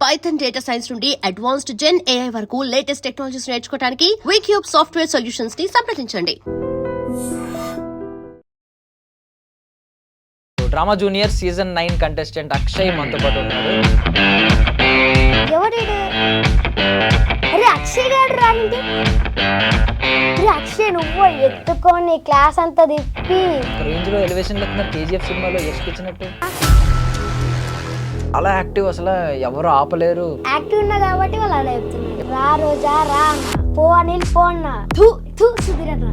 Python data science నుండి advanced జెన్ AI వరకు latest technologies నేర్చుకోవడానికి వీక్యూబ్ సాఫ్ట్వేర్ సొల్యూషన్స్ ని సంప్రదించండి. Drama junior season 9 contestant Akshay మనతో పాటు ఉన్నాడు. ఎవరు? అరే అక్షయ్ గారు రాండి. అక్షయ్ నువ్వు ఎత్తుకొని క్లాస్ అంతా తిప్పి రేంజ్ లో ఎలివేషన్ ఇస్తున్నారు. KGF సినిమాలో యష్కి ఇచ్చినట్టు అలా యాక్టివ్, అసలు ఎవరు ఆపలేరు. యాక్టివ్ ఉన్నా కాబట్టి వాళ్ళు అలా చెప్తున్నారు. రా రోజా రా అన్న, పో అనిల్ పో అన్న, సుధీర్ అన్న.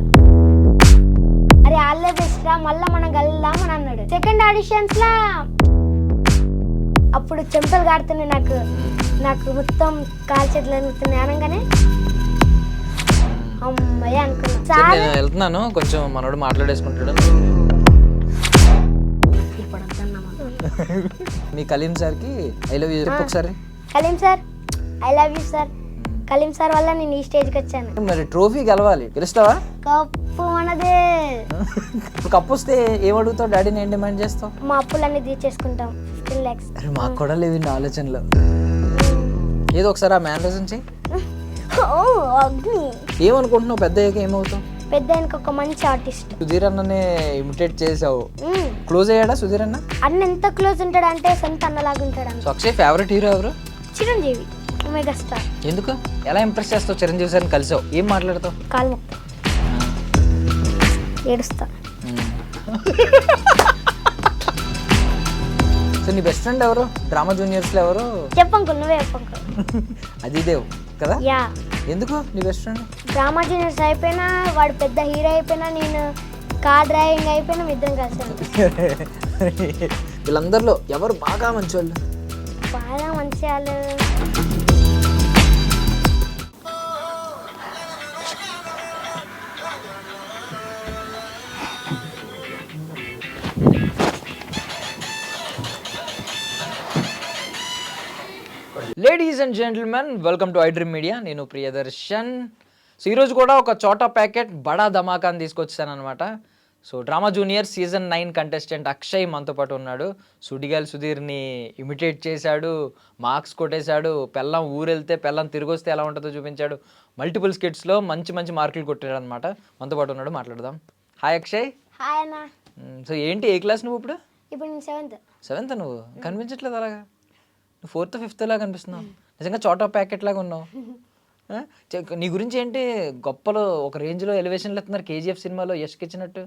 అరే ఆల్లే బెస్ట్ రా, మళ్ళా మనం కలుద్దాం అని అన్నాడు. సెకండ్ ఆడిషన్స్ లా అప్పుడు చెంపలు కాడుతున్నాయి నాకు మొత్తం కాలు చేతులు ఎదుగుతున్నాయి అనగానే అమ్మయ్య అనుకున్నా. నేను వెళ్తున్నాను, కొంచెం మనోడు మాట్లాడేసుకుంటాడు. మీ కలీం సార్కి ఐ లవ్ యూ చెప్పు ఒకసారి. Kaleem sir I love you sir. Kaleem sir వల్ల నేను ఈ స్టేజ్కి వచ్చాను. మరి ట్రోఫీ గెలవాలి, గెలుస్తావా? కప్పు మనదే. కప్పు వస్తే ఏమడుగుతావు? డాడీని ఏం డిమాండ్ చేస్తావు? మా అప్పులన్నీ తీర్చేసుకుంటాం. 15 lakhs. అరే మాకు కూడా లేవు ఇన్ని ఆలోచనలు. ఏదో ఒకసారి ఆ మేనరిజం చెయ్యి. ఏమనుకుంటున్నావు పెద్ద అయ్యాక ఏమవుతావు? పెద్ద ఒక మంచి ఆర్టిస్ట్. సుధీర్ అన్ననే ఇమిటేట్ చేసావు. క్లోజ్ అయ్యాడా సుధీర్ అన్న? అన్న ఎంత క్లోజ్ ఉంటాడు అంటే సొంత అన్నలాగా ఉంటాడు. సో అక్షయ్ ఫేవరెట్ హీరో ఎవరు? చిరంజీవి, మెగాస్టార్. ఎందుకు? ఎలా ఇంప్రెస్ చేస్తావు చిరంజీవి సార్ని కలిసావు? ఏం మాట్లాడతావు? కాలు ఏడుస్తా. సో నీ బెస్ట్ ఫ్రెండ్ ఎవరు డ్రామా జూనియర్స్ లో ఎవరు? చెప్పంకు నువ్వే చెప్పంకు. అదిదేవ్ కదా? యా. ఎందుకు నీ బెస్ట్ ఫ్రెండ్? డ్రామా జూనియర్స్ అయిపోయినా, వాడు పెద్ద హీరో అయిపోయినా, నేను కార్ డ్రైవింగ్ అయిపోయినా, ఇద్దరం కలిసి. వీళ్ళందరిలో ఎవరు బాగా మంచోళ్ళు? బాగా మంచి వాళ్ళు ladies and gentlemen, welcome to iDream media. నేను ప్రియదర్శన్. సో ఈరోజు కూడా ఒక చోటా ప్యాకెట్ బడా ధమాకాని తీసుకొచ్చాను అనమాట. So drama junior season 9 contestant Akshay మనతో పాటు ఉన్నాడు. సుడిగాల్ సుధీర్ని ఇమిటేట్ చేశాడు, మార్క్స్ కొట్టేశాడు, పెళ్ళం ఊరెళ్తే పెళ్ళం తిరిగి వస్తే ఎలా ఉంటుందో చూపించాడు. మల్టిపుల్ స్కిట్స్లో మంచి మంచి మార్కులు కొట్టాడు అనమాట. మనతో పాటు ఉన్నాడు, మాట్లాడదాం. హాయ్ అక్షయ్. హాయ్ అన్న. సో ఏంటి, ఏ క్లాస్ నువ్వు ఇప్పుడు? ఇప్పుడు నేను 7th. నువ్వు కనిపించట్లేదు అలాగా, నువ్వు 4th 5th లాగా కనిపిస్తున్నావు. నిజంగా చోటా ప్యాకెట్ లాగా ఉన్నావు. నీ గురించి ఏంటి గొప్పలో ఒక రేంజ్లో ఎలివేషన్లు ఇస్తున్నారు. KGF సినిమాలో యష్కి ఇచ్చినట్టు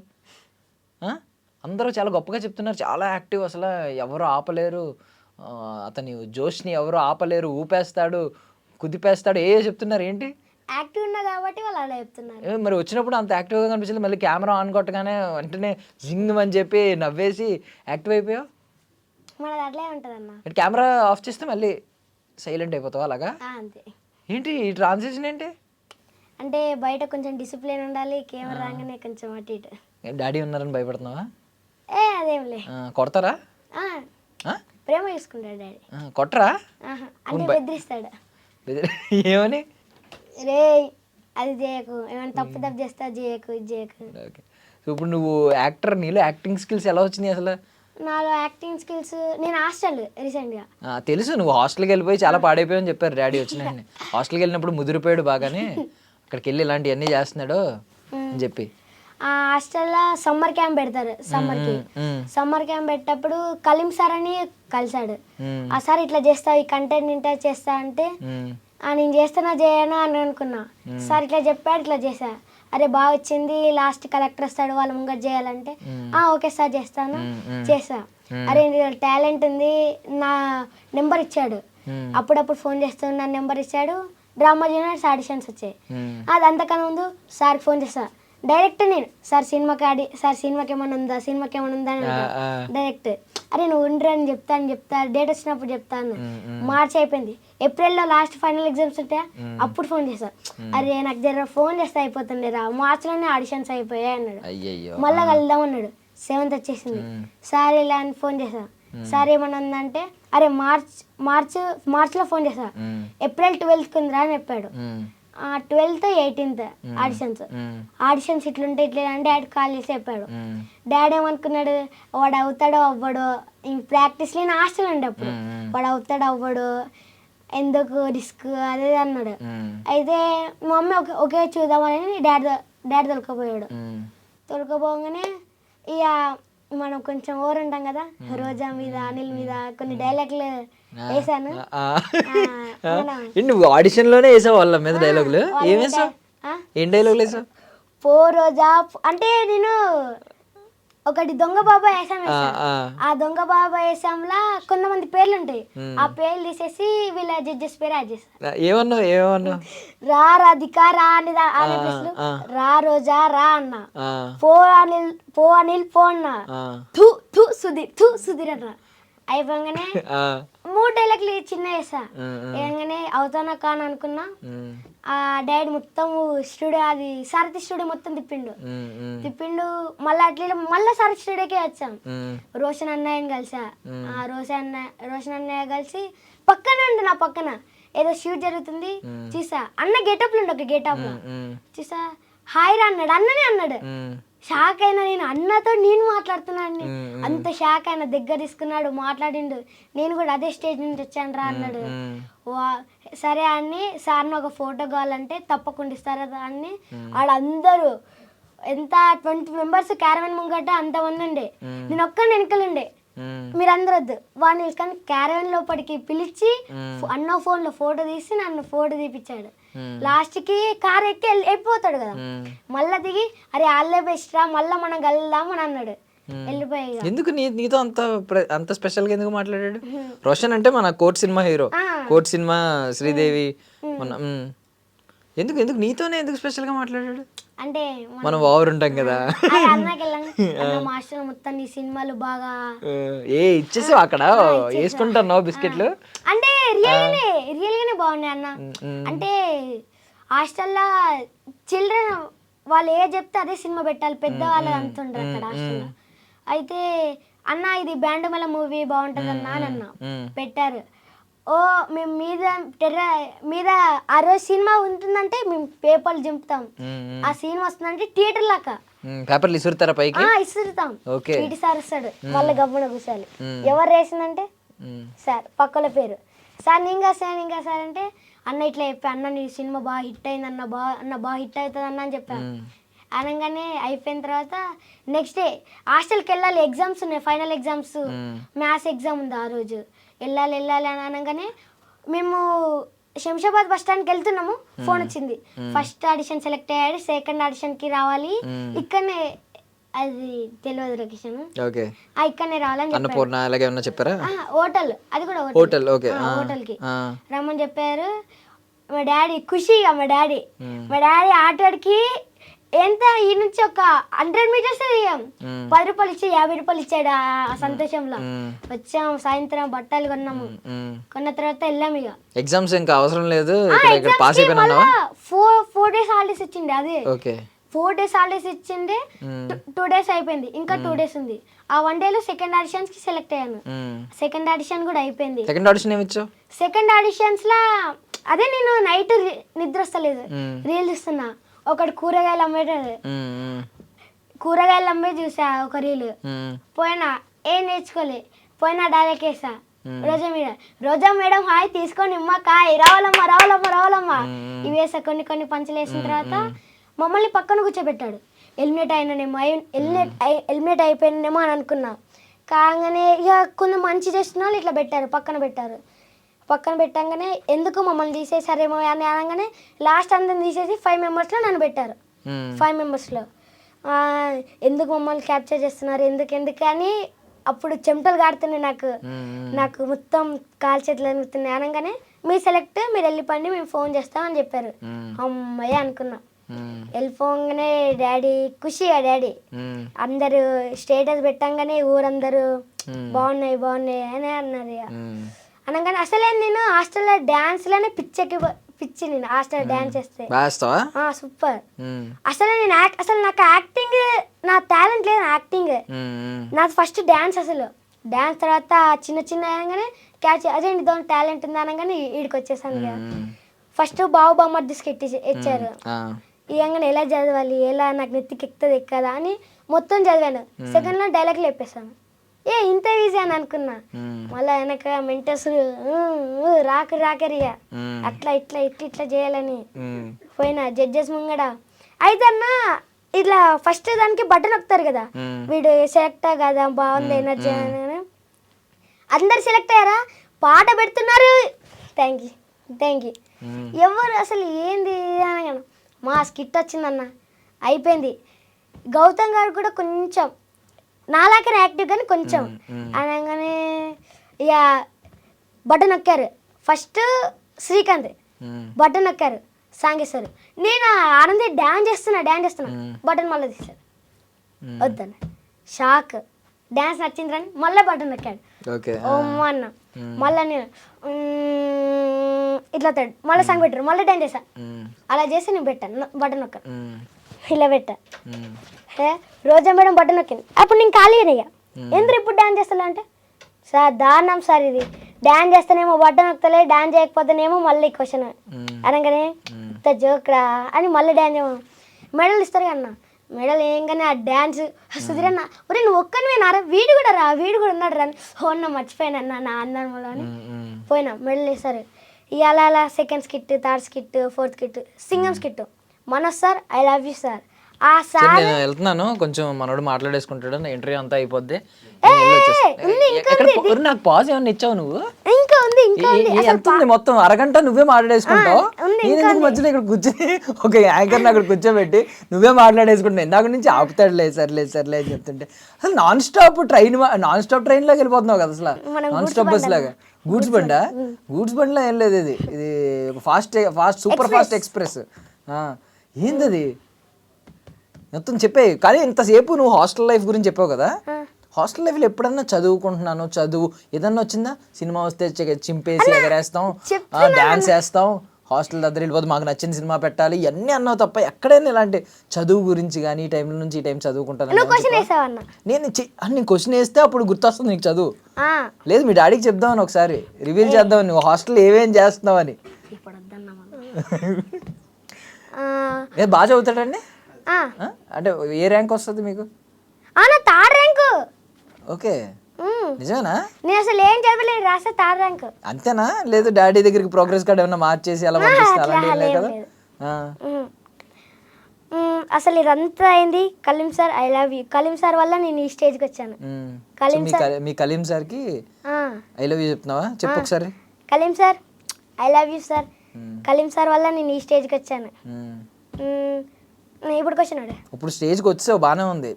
అందరూ చాలా గొప్పగా చెప్తున్నారు. చాలా యాక్టివ్, అసలు ఎవరు ఆపలేరు, అతని జోష్ని ఎవరు ఆపలేరు, ఊపేస్తాడు, కుదిపేస్తాడు, చెప్తున్నారు. ఏంటి యాక్టివ్ ఉన్నా కాబట్టి వాళ్ళు అలా చెప్తున్నారు. మరి వచ్చినప్పుడు అంత యాక్టివ్గా కనిపించలేదు, మళ్ళీ కెమెరా ఆన్ కొట్టగానే వెంటనే జింగ్ అని చెప్పి నవ్వేసి యాక్టివ్ అయిపోయావు. మనది అట్లే ఉంటుంది అన్న. కెమెరా ఆఫ్ చేస్తే మళ్ళీ సైలెంట్ అయిపోతావు అలాగా? అంతే. ఏంటి ఈ ట్రాన్సిషన్ ఏంటి? అంటే బయట కొంచెం డిసిప్లిన్ ఉండాలి, కెమెరా రాగానే కొంచెం అటు ఇటు. డాడీ ఉన్నారని భయపడుతున్నావా? అదేంలే. కొడతారా? ప్రేమ చేసుకుంటాడు డాడీ. కొట్టరా? అంటే బెదిరిస్తాడు. ఏమని? రే అది చేయకు, ఏమైనా తప్పు చేస్తా, చేయకు, ఇది చేయకు. ఓకే. సో ఇప్పుడు నువ్వు యాక్టర్, నీలో యాక్టింగ్ స్కిల్స్ ఎలా వచ్చినాయి అసలు? నాలో యాక్టింగ్ స్కిల్స్, నేను హాస్టల్ రీసెంట్గా. తెలుసు, నువ్వు హాస్టల్కి వెళ్ళిపోయి చాలా పాడైపోయావు అని చెప్పారు డాడీ వచ్చినాయని. హాస్టల్కి వెళ్ళినప్పుడు ముదిరిపోయాడు బాగానే, అక్కడికి వెళ్ళి ఇలాంటివన్నీ చేస్తున్నాడు అని చెప్పి. ఆ హాస్టల్లో సమ్మర్ క్యాంప్ పెడతారు. సమ్మర్ క్యాంప్ పెట్టేటప్పుడు కలీం సార్ అని కలిసాడు. ఆ సార్ ఇట్లా చేస్తావు, ఈ కంటెంట్ ఇంటర్ చేస్తా అంటే నేను చేస్తానా చేయనా అని అనుకున్నా. సార్ ఇట్లా చెప్పాడు, ఇట్లా చేసా. అరే బాగా వచ్చింది, లాస్ట్ కలెక్టర్ వస్తాడు, వాళ్ళ ముంగట చేయాలంటే ఓకే సార్ చేస్తాను, చేసా. అరే టాలెంట్ ఉంది, నా నెంబర్ ఇచ్చాడు. అప్పుడప్పుడు ఫోన్ చేస్తాను, నా నెంబర్ ఇచ్చాడు. డ్రామా జూనియర్స్ ఆడిషన్స్ వచ్చాయి. అది అంతకన్నా ముందు సార్కి ఫోన్ చేస్తా డైరెక్ట్. నేను సార్ సినిమాకి ఏమైనా ఉందా, సినిమాకి ఏమైనా ఉందా అని డైరెక్ట్. అరే నువ్వు ఉండరా అని చెప్తా, డేట్ వచ్చినప్పుడు చెప్తాను. మార్చి అయిపోయింది, ఏప్రిల్లో లాస్ట్ ఫైనల్ ఎగ్జామ్స్ ఉంటాయా, అప్పుడు ఫోన్ చేస్తా. అరే నాకు జర ఫోన్ చేస్తే అయిపోతుండే రా, మార్చిలోనే ఆడిషన్స్ అయిపోయాయి అన్నాడు. మళ్ళీ కలుద్దాం అన్నాడు. 7th వచ్చేసింది. సార్ ఇలా అని ఫోన్ చేసా. సార్ ఏమన్నా ఉందంటే అరే మార్చ్లో ఫోన్ చేసా, ఏప్రిల్ 12th ఉందిరా అని చెప్పాడు. 12th 18th ఆడిషన్స్ ఇట్లుంటే ఇట్లా అంటే డాడీ కాల్ చేసి చెప్పాడు. డాడీ ఏమనుకున్నాడు, వాడు అవుతాడో అవ్వడో, ప్రాక్టీస్ లేని హాస్టల్ అండి అప్పుడు, వాడు అవుతాడో అవ్వడో ఎందుకు రిస్క్ అదే అన్నాడు. అయితే మా మమ్మీ ఒకే చూద్దామని డాడీ తొలకపోయాడు. తొలకపోగానే ఇక మనం కొంచెం ఓవర్ ఉంటాం కదా, రోజా మీద అనిల్ మీద కొన్ని డైలాగ్లు వేసాను. నువ్వు ఆడిషన్ లోనే వేసావు వాళ్ళ మీద డైలాగులు? ఏం వేసావు? ఏం డైలాగులు వేసావు? పో రోజా అంటే నేను ఒకటి దొంగ బాబా వేసాం. ఆ దొంగ బాబా వేసాంలా కొంతమంది పేర్లు ఉంటాయి, ఆ పేర్లు తీసేసి వీళ్ళ జడ్జెస్ పేరు యాడ్ చేస్తారు. ఏమన్నావు? రా రాధిక రా అని రా రోజా రా అన్న, పో అనిల్ పో అన్న, థు సుధీర్ అన్న. అయిపోగానే 3 డైలాగ్లు చిన్న వేసా. వేయగానే అవుతానా కాని అనుకున్నా. ఆ డాడీ మొత్తం స్టూడియో, అది సారథి స్టూడియో మొత్తం తిప్పిండు. మళ్ళా సారథి స్టూడియోకే వచ్చాం. రోషన్ అన్నయ్యని కలిసా. రోషన్ అన్నయ్య కలిసి పక్కన ఉండు, నా పక్కన ఏదో షూట్ జరుగుతుంది చూసా. అన్న గెటప్ లో ఒక గెటప్ చూసా. హాయ్ రా అన్నాడు. అన్ననే అన్నాడు. షాక్ అయినా నేను, అన్నతో నేను మాట్లాడుతున్నాను. అంత షాక్ అయినా, దగ్గర తీసుకున్నాడు, మాట్లాడిండు. నేను కూడా అదే స్టేజ్ నుంచి వచ్చాను రా అన్నాడు. సరే అని సార్ని ఒక ఫోటో కావాలంటే తప్పకుండా ఇస్తారా అని వాళ్ళందరూ ఎంత 20 మెంబర్స్ క్యారవెన్ ముంగట అంతమంది ఉండే. నేను ఒక్కడిని వెనకలుండే. మీరందరూ వద్దు వాడిని కానీ క్యారవెన్ లోపలికి పిలిచి అన్న ఫోన్ లో ఫోటో తీసి నన్ను ఫోటో తీపిచ్చాడు. లాస్ట్ కి కార్ ఎక్కి వెళ్ళిపోతాడు కదా, మళ్ళా దిగి అరే ఆల్లే బెస్ట్ రా మళ్ళా మనం కలుద్దాం అని అన్నాడు. వెళ్ళిపోయి ఎందుకు నీతో అంత స్పెషల్ గా ఎందుకు మాట్లాడాడు? రోషన్ అంటే మన court cinema hero, court cinema Sridevi మన ఎందుకు నీతోనే ఎందుకు స్పెషల్ గా మాట్లాడాడు? అంటే మనం ఓవర్ ఉంటాం కదా. మాస్టర్ మొత్తం ఈ సినిమాలు బాగా ఇచ్చేసావు అక్కడ వేసుకుంటున్నావు బిస్కెట్లు. అంటే రియల్ గానే బాగున్నాయి అన్న. అంటే హాస్టల్లో చిల్డ్రన్ వాళ్ళు ఏ చెప్తే అదే సినిమా పెట్టాలి, పెద్దవాళ్ళు అంతుండ్రు అక్కడ హాస్టల్లో. అయితే అన్న ఇది బ్యాండుమల మూవీ బాగుంటది అన్న అని అన్న పెట్టారు. ఓ మేము మీద ఆ రోజు సినిమా ఉంటుందంటే మేము పేపర్లు చింపుతాం. ఆ సీన్ వస్తుందంటే థియేటర్ లాగా పేపర్లు ఇసురుతారా పైకి? ఇసురుతాం. పీటీ సార్ వస్తాడు, మళ్ళీ గబ్బున కూర్చోాలి. ఎవరు వేసిందంటే సార్ పక్కల పేరు సార్ ఇంకా సార్ అంటే అన్న ఇట్లా చెప్పా, అన్న నీ సినిమా బాగా హిట్ అయింది అన్న, బాగా హిట్ అవుతుంది అన్న అని చెప్పాను. అనగానే అయిపోయిన తర్వాత నెక్స్ట్ డే హాస్టల్కి వెళ్ళాలి, ఎగ్జామ్స్ ఉన్నాయి, ఫైనల్ ఎగ్జామ్స్, మ్యాథ్స్ ఎగ్జామ్ ఉంది ఆ రోజు. వెళ్ళాలి అని అనగానే మేము శంషాబాద్ బస్ స్టాండ్కి వెళ్తున్నాము. ఫోన్ వచ్చింది, ఫస్ట్ ఆడిషన్ సెలెక్ట్ అయ్యాడు, సెకండ్ ఆడిషన్కి రావాలి, ఇక్కడనే అది తెలియదు లొకేషన్, ఇక్కడనే రావాలని చెప్పారు. హోటల్, అది కూడా హోటల్కి రమ్మని చెప్పారు. మా డాడీ ఖుషిగా, మా డాడీ ఆటోడికి ఎంత ఈ నుంచి ఒక 100 మీటర్స్ 10 రూపాయలు ఇచ్చి 50 రూపాయలు ఇచ్చాడు. ఆ సంతోషంలో వచ్చాము. సాయంత్రం బట్టలు కొన్నాము, కొన్న తర్వాత వెళ్ళాము. ఇక ఎగ్జామ్స్ ఇంకా అవసరం లేదు, 4 డేస్ హాలిడేస్ ఇచ్చిండే. అదే 4 డేస్ హాలిడేస్ ఇచ్చిండే. 2 డేస్ అయిపోయింది, ఇంకా 2 డేస్ ఉంది. ఆ 1 డేలో సెకండ్ ఆడిషన్స్ కి సెలెక్ట్ అయ్యాను. సెకండ్ ఆడిషన్ కూడా అయిపోయింది. సెకండ్ ఆడిషన్స్ లా అదే నేను నైట్ నిద్ర వస్తలేదు, రీల్ చూస్తున్నా. ఒకటి కూరగాయలు అమ్మే చూసా ఒక రీల్. పోయినా ఏం నేర్చుకోలే, పోయినా డైరెక్ట్ వేసా రోజా మేడం హాయ్ తీసుకొని నిమ్మకాయ రావాలమ్మా ఇవి వేసా. కొన్ని పంచులు వేసిన తర్వాత మమ్మల్ని పక్కన కూర్చోబెట్టాడు. హెల్మెట్ అయిపోయినేమో అని అనుకున్నా. కాగానే ఇక కొన్ని మంచి చేసిన వాళ్ళు ఇట్లా పక్కన పెట్టంగానే ఎందుకు మమ్మల్ని తీసేసారేమో అని అనగానే లాస్ట్ అందరిని తీసేసి 5 మెంబర్స్లో నన్ను పెట్టారు. 5 మెంబర్స్లో ఎందుకు మమ్మల్ని క్యాప్చర్ చేస్తున్నారు ఎందుకు అని అప్పుడు చెమటలు కాడుతున్నాయి నాకు మొత్తం కాలు చేతులు అనిపిస్తున్నాయి. అనగానే మీరు సెలెక్ట్, మీరు వెళ్ళిపోండి, మేము ఫోన్ చేస్తామని చెప్పారు. అమ్మయ్య అనుకున్నా. వెళ్ళిపోగానే డాడీ ఖుషి, డాడీ అందరూ స్టేటస్ పెట్టంగానే ఊరందరూ బాగున్నాయి అని అన్నారు. అనగానే అసలే నేను హాస్టల్లో డాన్స్ లోనే పిచ్చి నేను హాస్టల్ డాన్స్ చేస్తే సూపర్. అసలు నాకు యాక్టింగ్, నా టాలెంట్ లేదు యాక్టింగ్, నాకు ఫస్ట్ డాన్స్. అసలు డాన్స్ తర్వాత చిన్న అనగానే క్యాచ్, అదే దాని టాలెంట్ ఉంది అనగానే వీడికి వచ్చేసాను. ఫస్ట్ బావు బొమ్మ స్కెట్ ఇచ్చారు. ఇవ్వగానే ఎలా చదవాలి, ఎలా నాకు నెత్తికి ఎక్కుతుంది ఎక్కదా అని మొత్తం చదివాను. సెకండ్ లో డైలాగ్లు చెప్పేసాను. ఇంత ఈజీ అని అనుకున్నా. మళ్ళీ వెనక మెంటర్స్ రాకరియా అట్లా ఇట్లా చేయాలని పోయినా జడ్జెస్ ముంగడ. అయితే అన్న ఇట్లా ఫస్ట్ దానికి బటన్ నొక్కుతారు కదా, వీడు సెలెక్ట్ కదా బాగుంది ఎనర్జీ అని. అందరు సెలెక్ట్ అయ్యారా, పాట పెడుతున్నారు. Thank you. ఎవరు అసలు ఏంది అనగాను మా స్కిట్ వచ్చిందన్న, అయిపోయింది. గౌతమ్ గారు కూడా కొంచెం నాలాకనే యాక్టివ్ కానీ కొంచెం అనగానే ఇక బటన్ నొక్కారు. ఫస్ట్ శ్రీకాంత్ బటన్ నొక్కారు, సాంగ్ ఇస్తారు. నేను ఆనంది డ్యాన్స్ చేస్తున్నా బటన్ మళ్ళీ తీశారు. వద్దన్న షాక్, డ్యాన్స్ నచ్చింది అని మళ్ళీ బటన్ నొక్కాడు. ఓమ్మా అన్న మళ్ళీ నేను ఇట్లా తాడు, మళ్ళీ సాంగ్ పెట్టారు, మళ్ళీ డ్యాన్స్ చేశా. అలా చేసి నేను పెట్టాను బటన్ నొక్కాను, ఇలా పెట్టా. రోజా మేడం బటన్ నొక్కింది. అప్పుడు నేను ఖాళీగా ఎందుకు ఇప్పుడు డ్యాన్స్ చేస్తా అంటే, సార్ దారుణం సార్ ఇది, డ్యాన్స్ చేస్తేనేమో బటన్ నొక్కలే, డ్యాన్స్ చేయకపోతేనేమో మళ్ళీ క్వశ్చన్ అనగానే ఇంత జోక్రా అని మళ్ళీ డ్యాన్స్ మెడల్ ఇస్తారు కన్నా. మెడల్ ఏంగానే ఆ డ్యాన్స్ సుధీరన్న ఒరే నువ్వు ఒక్కనివేనారా, వీడు కూడా ఉన్నాడు రా అన్న మర్చిపోయానన్నా నా అందరిలో అని పోయినా. మెడల్ ఇస్తారు. ఇక అలా second skit, third skit, fourth skit, Singam skit. Manoj sir I love you sir. ఆ సార్ నేను వెళ్తున్నాను, కొంచెం మనోడు మాట్లాడేసుకుంటాడు, ఇంటర్వ్యూ అంతా అయిపోద్ది. నాకు పాజ్ ఏమన్నా ఇచ్చావు నువ్వు? ఇంకా ఉంది ఎంత మొత్తం అరగంట నువ్వే మాట్లాడేసుకుంటావు. నేను ఎందుకు మధ్యలో ఇక్కడ కూర్చొని ఒక యాంకర్ని అక్కడ కూర్చోబెట్టి నువ్వే మాట్లాడేసుకుంటావు? ఇందాక నుంచి ఆపుతాడులే సర్లే అని చెప్తుంటే అసలు నాన్ స్టాప్ ట్రైన్ లాగా వెళ్ళిపోతున్నావు కదా అసలు, నాన్ స్టాప్ బస్ లాగా. గూడ్స్ బండిలో ఏం లేదు, ఇది ఫాస్ట్ సూపర్ ఫాస్ట్ ఎక్స్ప్రెస్. ఏంది అది మొత్తం చెప్పే. కానీ ఇంతసేపు నువ్వు హాస్టల్ లైఫ్ గురించి చెప్పావు కదా, హాస్టల్ లైఫ్లో ఎప్పుడన్నా చదువు ఏదన్నా వచ్చిందా? సినిమా వస్తే చింపేసి ఎగరేస్తాం, డాన్స్ వేస్తాం, హాస్టల్ దగ్గర వెళ్ళిపోతే మాకు నచ్చిన సినిమా పెట్టాలి, ఇవన్నీ అన్నావు తప్ప ఎక్కడైనా ఇలాంటి చదువు గురించి కానీ ఈ టైం నుంచి ఈ టైం చదువుకుంటాను నేను క్వశ్చన్ వేస్తే అప్పుడు గుర్తొస్తుంది నీకు చదువు? లేదు మీ డాడీకి చెప్దామని ఒకసారి రివీల్ చేద్దామని నువ్వు హాస్టల్ ఏమేం చేస్తున్నావు అని. బాగా చదువుతాడండి అంటే ఏ ర్యాంక్ వస్తుంది మీకు? Third rank. ఓకే నిజమేనా? నేను అసలు ఏం చదవలేదు, రాస్తే థర్డ్ ర్యాంక్. అంతేనా? లేదు డాడీ దగ్గరికి ప్రోగ్రెస్ కార్డ్ ఏమన్నా మార్చేసి అలా పంపిస్తే అలాంటి కదా? అసలు ఇదంతా అయింది Kaleem sir I love you. Kaleem sir వల్ల నేను ఈ స్టేజ్కి వచ్చాను. మీ కలీం సార్కి ఐ లవ్ యూ చెప్తున్నావా? చెప్పు ఒకసారి. Kaleem sir I love you sir. Kaleem sir వల్ల నేను ఈ స్టేజ్కి వచ్చాను. ఇప్పుడు స్టేజ్కి వచ్చావు బాగానే ఉంది,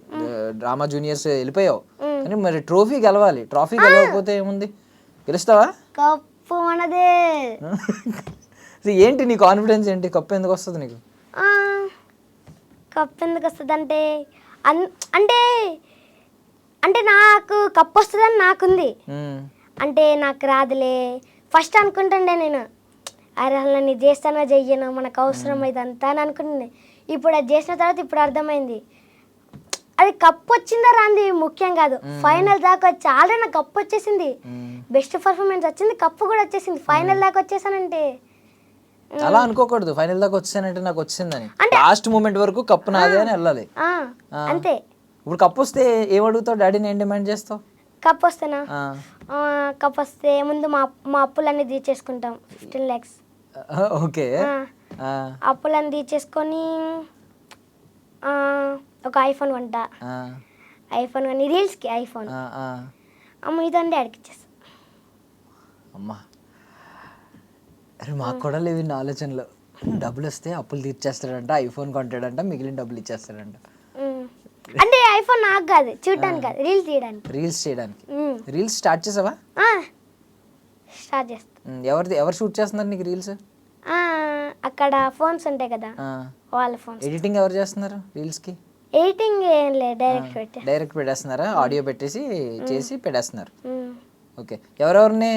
డ్రామా జూనియర్స్ వెళ్ళిపోయావు, కానీ మరి ట్రోఫీ గెలవాలి. ట్రోఫీ గెలవకపోతే ఏముంది, గెలుస్తావా? కప్పు మనదే. ఏంటి నీ కాన్ఫిడెన్స్ ఏంటి? కప్పు ఎందుకు వస్తుంది నీకు? కప్పు ఎందుకు వస్తుంది అంటే అంటే నాకు కప్పు వస్తుందని నాకుంది. అంటే నాకు రాదులే ఫస్ట్ అనుకుంటుండే నేను, అరే అలా నేను చేస్తానో చెయ్యను మనకు అవసరం ఇదంతా అని అనుకుంటుండే. ఇప్పుడు అది చేసిన తర్వాత ఇప్పుడు అర్థమైంది అది కప్పు వచ్చిందా రాంది ముఖ్యం కాదు, ఫైనల్ దాకా వచ్చి ఆల్రెడీ నాకు కప్పు వచ్చేసింది, బెస్ట్ పర్ఫార్మెన్స్ వచ్చింది, కప్పు కూడా వచ్చేసింది. ఫైనల్ దాకా వచ్చేసానంటే అలా అనుకోకూడదు, ఫైనల్ దాకా వచ్చేసానంటే నాకు వచ్చిందని, లాస్ట్ మూమెంట్ వరకు కప్పు నాదే అని వెళ్ళాలి అంతే. ఇప్పుడు కప్పు వస్తే ఏమడుగుతావు డాడీని, ఏం డిమాండ్ చేస్తావు? కప్పు వస్తేనా? కప్పు వస్తే ముందు మా అప్పులన్నీ తీర్చేసుకుంటాం 15 lakhs. ఓకే అప్పులన్నీ తీర్చేసుకొని ఒక ఐఫోన్ కొంటా. ఐఫోన్ కానీ రీల్స్కి ఐఫోన్ ఇదండి డాడీకి ఇచ్చేస్తా. అమ్మా అరే మాకు కూడా లేవు ఇన్ని ఆలోచనలు. డబ్బులు వస్తే అప్పులు తీర్చేస్తాడంట, ఐఫోన్ కొంటాడంట, మిగిలిన డబ్బులు ఇచ్చేస్తాడంట. అంటే ఐఫోన్ నాకు కాదు చూడడానికి కాదు, రీల్స్ చేయడానికి. రీల్స్ చేయడానికి. రీల్స్ స్టార్ట్ చేసావా? స్టార్ట్ చేస్తా. ఎవరు షూట్ చేస్తున్నారు నీకు రీల్స్? అక్కడ ఫోన్స్ ఉంటాయి కదా వాళ్ళ ఫోన్స్. ఎడిటింగ్ ఎవరు చేస్తున్నారు రీల్స్ కి? ఎడిటింగ్ ఏం లేదు, డైరెక్ట్ పెట్టేస్తున్నారా? ఆడియో పెట్టేసి చేసి పెట్టేస్తున్నారు. ఓకే ఎవరెవరిని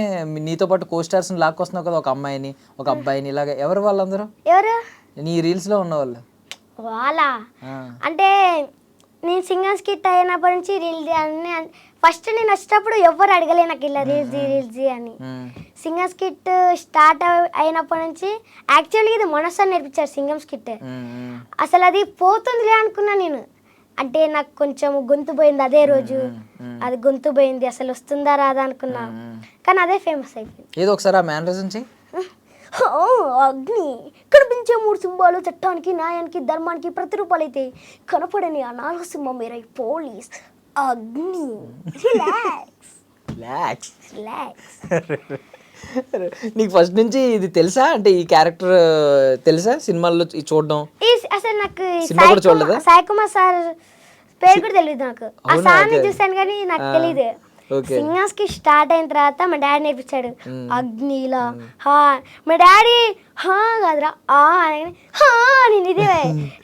నీతో పాటు కోస్టార్స్ లాక్కొస్తున్నావు కదా, ఒక అమ్మాయిని ఒక అబ్బాయిని ఇలాగా, ఎవరు వాళ్ళందరూ? ఎవరు నీ రీల్స్ లో ఉన్న వాళ్ళు? వాళ్ళ అంటే నేను సింగర్స్ కిట్ అయినప్పటి నుంచి రీల్స్ అన్ని ఫస్ట్ నేను వచ్చేటప్పుడు ఎవరు అడగలే నాకు ఇలా రీల్స్ అని. సింగర్స్ కిట్ స్టార్ట్ అయినప్పటి నుంచి యాక్చువల్గా ఇది మనోజ్ సార్ నేర్పించారు సింగర్స్ కిట్. అసలు అది పోతుందిలే అనుకున్నా నేను, అంటే నాకు కొంచెం గొంతు పోయింది అదే రోజు. అది గొంతు పోయింది, అసలు వస్తుందా రాదా అనుకున్నా, కానీ అదే ఫేమస్ అయిపోయింది. ఏదో ఒకసారి ఆ మేనరిజం చెయ్యి. అగ్ని కనిపించే 3 సింహాలు చట్టానికి, న్యాయానికి, ధర్మానికి ప్రతిరూపాలు అయితే కనపడని ఆ 4 సింహం మీరై పోలీస్ అగ్ని. Relax relax. రిలాక్స్. నీకు ఫస్ట్ నుంచి ఇది తెలుసా, అంటే ఈ క్యారెక్టర్ తెలుసా సినిమాల్లో చూడడం? అసలు నాకు సినిమా కూడా చూడలేదా? సాయి కుమార్ సార్ పేరు కూడా తెలియదు నాకు. ఆ అవునా? సార్ని చూసాను కానీ నాకు తెలియదు. ఓకే. సింగర్స్ కి స్టార్ట్ అయిన తర్వాత మా డాడీ నేర్పించాడు అగ్నిలా హా. మా డాడీ హా కాదురా ఆ అని హా నేను ఇదే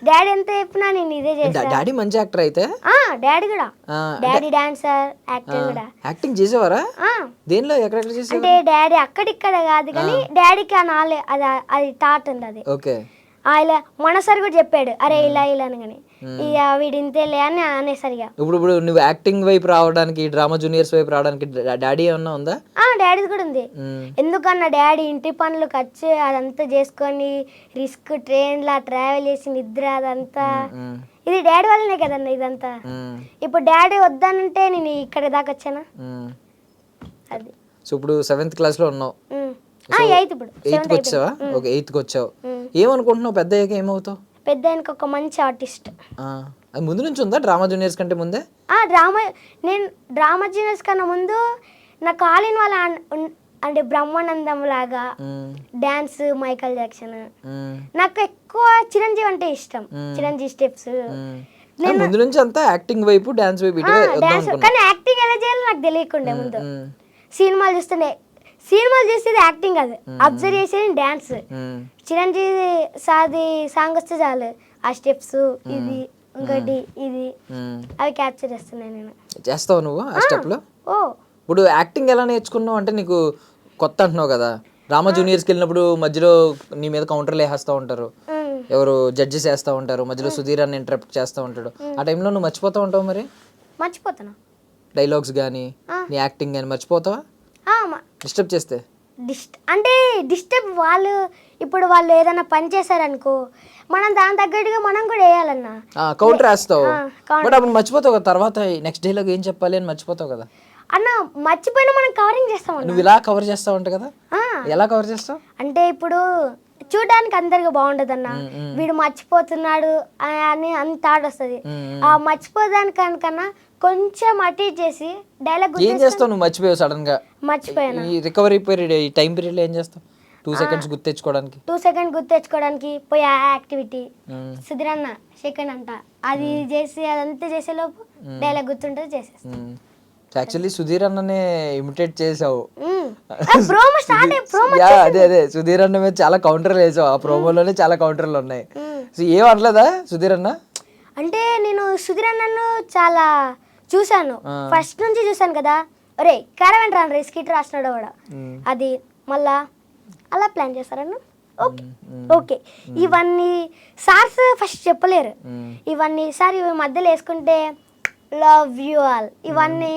డాడీ ఎంత చెప్పినా నేను ఇదే చేస్తా. డాడీ మంచి యాక్టర్ అయితే? డాడీ కూడా, డాడీ డాన్సర్, యాక్టర్ కూడా. యాక్టింగ్ చేసేవారా? దేనిలో ఎక్కడెక్కడ చేసేవారు? అంటే డాడీ అక్కడిక్కడ కాదు కానీ డాడీకి ఆ నాలే అది థాట్ ఉంది. అది ఓకే. ఇలా మన సార్ కూడా చెప్పాడు అరే ఇలా ఇలా అని, కానీ ఇక వీడి ఇంతేలే అని అనేసరిగా. ఇప్పుడు నువ్వు యాక్టింగ్ వైపు రావడానికి, డ్రామా జూనియర్స్ వైపు రావడానికి డాడీ ఏమన్నా ఉందా? డాడీది కూడా ఉంది. ఎందుకన్నా డాడీ ఇంటి పనులు ఖర్చు అదంతా చేసుకొని రిస్క్ ట్రైన్లా ట్రావెల్ చేసి నిద్ర అదంతా ఇది డాడీ వల్లనే కదన్నా ఇదంతా. ఇప్పుడు డాడీ వద్దానంటే నేను ఇక్కడ దాకా వచ్చానా. అది సో ఇప్పుడు 7th క్లాస్ లో ఉన్నావు. 8th ఇప్పుడు 8th కి వచ్చావా? ఓకే, 8th కి వచ్చావు. ఏమనుకుంటున్నావు పెద్ద అయ్యాక ఏమవుతావు? పెద్ద ఆయనకు ఒక మంచి ఆర్టిస్ట్. అది ముందు నుంచి ఉందా డ్రామా జూనియర్స్ కంటే ముందే? నేను డ్రామా జూనియర్స్ కన్నా ముందు నాకు ఆలిన్ వాళ్ళ అంటే బ్రహ్మానందం లాగా డాన్స్, మైకల్ జాక్సన్. నాకు ఎక్కువ చిరంజీవి అంటే ఇష్టం, చిరంజీవి స్టెప్స్. ముందు నుంచి అంతా యాక్టింగ్ వైపు, డాన్స్ వైపు డాన్స్, కానీ యాక్టింగ్ ఎలా చేయాలో నాకు తెలియకుండే ముందు. సినిమాలు చూస్తుండే, సినిమాలు చేసేది యాక్టింగ్ కాదు, అబ్జర్వ్ చేసేది డాన్స్. చిరంజీవి సాది సాంగ్ వస్తే చాలు ఆ స్టెప్స్ ఇది ఇంకోటి ఇది అవి క్యాప్చర్ చేస్తున్నాను నేను. చేస్తావు నువ్వు ఆ స్టెప్ లో? ఇప్పుడు యాక్టింగ్ ఎలా నేర్చుకున్నావు అంటే నీకు కొత్త అంటున్నావు కదా, డ్రామా జూనియర్స్కి వెళ్ళినప్పుడు మధ్యలో నీ మీద కౌంటర్లు వేస్తూ ఉంటారు, ఎవరు జడ్జెస్ వేస్తూ ఉంటారు, మధ్యలో సుధీర్ అని ఇంటరప్ట్ చేస్తూ ఉంటాడు. ఆ టైంలో నువ్వు మర్చిపోతూ ఉంటావు మరి? మర్చిపోతాను. డైలాగ్స్ కానీ నీ యాక్టింగ్ కానీ మర్చిపోతావా డిస్టర్బ్ చేస్తే? అంటే డిస్టర్బ్ వాళ్ళు ఇప్పుడు వాళ్ళు ఏదైనా పని చేశారనుకో, మనం దాని తగ్గట్టుగా మనం కూడా వేయాలన్నా. కౌంటర్ వేస్తావు, బట్ అప్పుడు మర్చిపోతావు కదా, తర్వాత నెక్స్ట్ డైలాగ్ ఏం చెప్పాలి అని మర్చిపోతావు కదా అన్న. మర్చిపోయినా మనం కవరింగ్ చేస్తాం. నువ్వు ఇలా కవర్ చేస్తావు అంట కదా, ఎలా కవర్ చేస్తావు? అంటే ఇప్పుడు చూడడానికి అందరికి బాగుండదు అన్న, వీడు మర్చిపోతున్నాడు అని థాట్ వస్తుంది. ఆ మర్చిపోదానికన్నా కొంచెం అటు చేసి డైలాగ్ ఏం చేస్తావు నువ్వు? మర్చిపోయావు సడన్ గా, మర్చిపోయాను. ఈ రికవరీ పీరియడ్, ఈ టైం పీరియడ్ లో ఏం చేస్తావు? 2 seconds గుర్తు తెచ్చుకోవడానికి. 2 seconds గుర్తు తెచ్చుకోవడానికి పోయి ఆ యాక్టివిటీ సుధీరన్న సెకండ్ అంట అది చేసి అదంతా చేసే లోపు డైలాగ్ గుర్తుంటుంది చేసేస్తా. యాక్చువల్లీ సుధీర్ అన్ననే ఇమిటేట్ చేసావు. అదే సుధీర్ అన్న మీద చాలా కౌంటర్లు వేసావు, ఆ ప్రోమోలోనే చాలా కౌంటర్లు ఉన్నాయి. సో ఏం అనలేదా సుధీర్ అన్న? అంటే నేను సుధీర్ అన్నను చాలా చూసాను, ఫస్ట్ నుంచి చూసాను కదా. ఒరే క్యారవెన్ రాను రే స్కిట్ రాసినాడు కూడా, అది మళ్ళా అలా ప్లాన్ చేస్తారన్న. ఓకే ఓకే ఇవన్నీ సార్స్ ఫస్ట్ చెప్పలేరు, ఇవన్నీ సార్ ఇవి మధ్యలో వేసుకుంటే లవ్ యూ ఆల్ ఇవన్నీ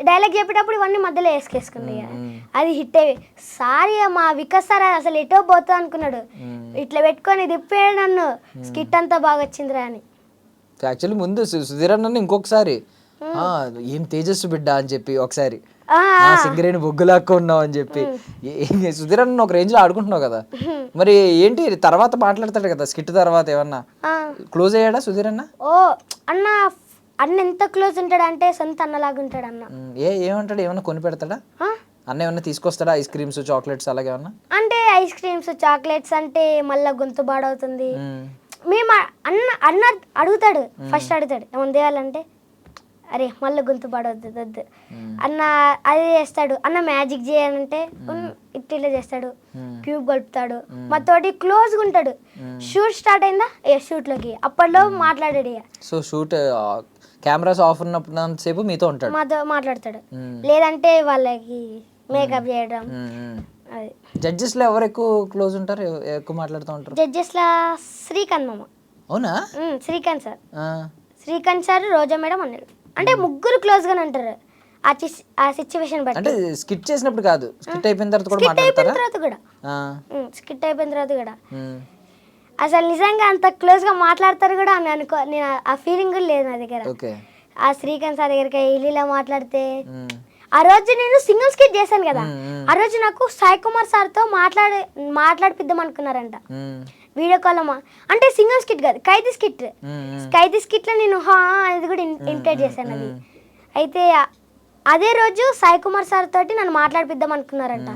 డైలాగ్ చెప్పేటప్పుడు ఇవన్నీ మధ్యలో వేసుకేసుకుంది. అది హిట్ అయ్యి సారీ మా వికాస్ సార్ అసలు ఎటో పోతా అనుకున్నాడు, ఇట్లా పెట్టుకొని తిప్పాడు నన్ను, స్కిట్ అంతా బాగా వచ్చిందిరా అని. యాక్చువల్లీ ముందు సుధీర్ అన్న ఇంకొకసారి ఏం తేజస్సు బిడ్డ అని చెప్పి ఒకసారి సింగరేణి బొగ్గులాక్క ఉన్నావు అని చెప్పి సుధీర్ అన్న ఒక రేంజ్ లో ఆడుకుంటున్నావు కదా, మరి ఏంటి తర్వాత మాట్లాడతాడు కదా స్కిట్ తర్వాత, ఏమన్నా క్లోజ్ అయ్యాడా సుధీర్ అన్న? ఓ అన్న అన్న ఎంత క్లోజ్ ఉంటాడు అంటే సొంత అన్నలాగా ఉంటాడు అన్న. ఏమంటాడు, ఏమన్నా కొని పెడతాడా అన్న? ఏమన్నా తీసుకొస్తాడా ఐస్ క్రీమ్స్, చాక్లెట్స్ అలాగే ఏమన్నా? అంటే ఐస్ క్రీమ్స్, చాక్లెట్స్ అంటే మళ్ళీ గొంతు బాడవుతుంది. మేము అన్న అడుగుతాడు, ఫస్ట్ అడుగుతాడు ఏమన్నా తేవాలంటే, అరే మళ్ళీ గొంతు పాడవద్దు వద్దు అన్న, అది చేస్తాడు. అన్న మ్యాజిక్ చేయాలంటే ఇట్లా చేస్తాడు, క్యూబ్ కలుపుతాడు, మా తోటి క్లోజ్గా ఉంటాడు. షూట్ స్టార్ట్ అయిందా షూట్ లోకి అప్పట్లో మాట్లాడాడు. సో షూట్ కెమెరాస్ ఆఫ్ ఉన్నప్పుడు సేపు మీతో ఉంటాడు, మాతో మాట్లాడతాడు. లేదంటే వాళ్ళకి మేకప్ చేయడం. అది జడ్జెస్ లో ఎవరు ఎక్కువ క్లోజ్ ఉంటారు, ఎక్కువ మాట్లాడుతూ ఉంటారు? జడ్జెస్ లా శ్రీకాంత్ మామ. అవునా? శ్రీకాంత్ సార్, శ్రీకాంత్ సార్, రోజా మేడం అన్నాడు. అంటే ముగ్గురు క్లోజ్ గానే ఉంటారు ఆ సిచ్యువేషన్ బట్టి. అంటే స్కిట్ చేసినప్పుడు కాదు, స్కిట్ అయిపోయిన తర్వాత కూడా మాట్లాడతారా? స్కిట్ అయిపోయిన తర్వాత కూడా అసలు నిజంగా అంత క్లోజ్గా మాట్లాడతారు కూడా అని అనుకో, నేను ఆ ఫీలింగ్ కూడా లేదు నా దగ్గర. ఓకే. ఆ శ్రీకాంత్ సార్ దగ్గరికి ఇలా మాట్లాడితే ఆ రోజు నేను సింగిల్ స్కిట్ చేశాను కదా, ఆ రోజు నాకు సాయి కుమార్ సార్తో మాట్లాడిపిద్దాం అనుకున్నారంట వీడియో కాల్. అంటే సింగిల్ స్కిట్ కాదు, ఖైదీ స్కిట్లో నేను అనేది కూడా ఇమిటేట్ చేశాను అది. అయితే అదే రోజు సాయి కుమార్ సార్ తోటి నన్ను మాట్లాడిపిద్దాం అనుకున్నారంట.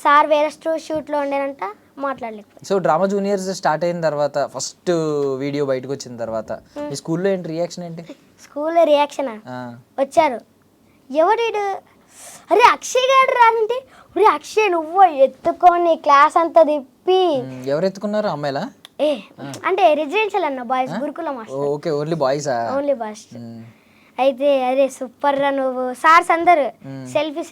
సార్ వేరే షూట్లో ఉండేనంట, మాట్లాడలేకపోతే. సో డ్రామా జూనియర్స్ స్టార్ట్ అయిన తర్వాత ఫస్ట్ వీడియో బయటకు వచ్చిన తర్వాత మీ స్కూల్లో ఏంటి రియాక్షన్ ఏంటి? స్కూల్లో రియాక్షనా, వచ్చారు ఎవడు, అరే అక్షయ్ గారు రానంటే, ఒరే అక్షయ్ నువ్వు ఎత్తుకొని క్లాస్ అంతా తిప్పి. ఎవరు ఎత్తుకున్నారు? అమ్మాయిలా? అంటే రెసిడెన్షియల్ అన్న బాయ్స్, గురుకులం. ఓకే, ఓన్లీ బాయ్సా? Only boys. అయితే అరే సూపర్ రా నువ్వు, సార్స్ అందరు సెల్ఫీ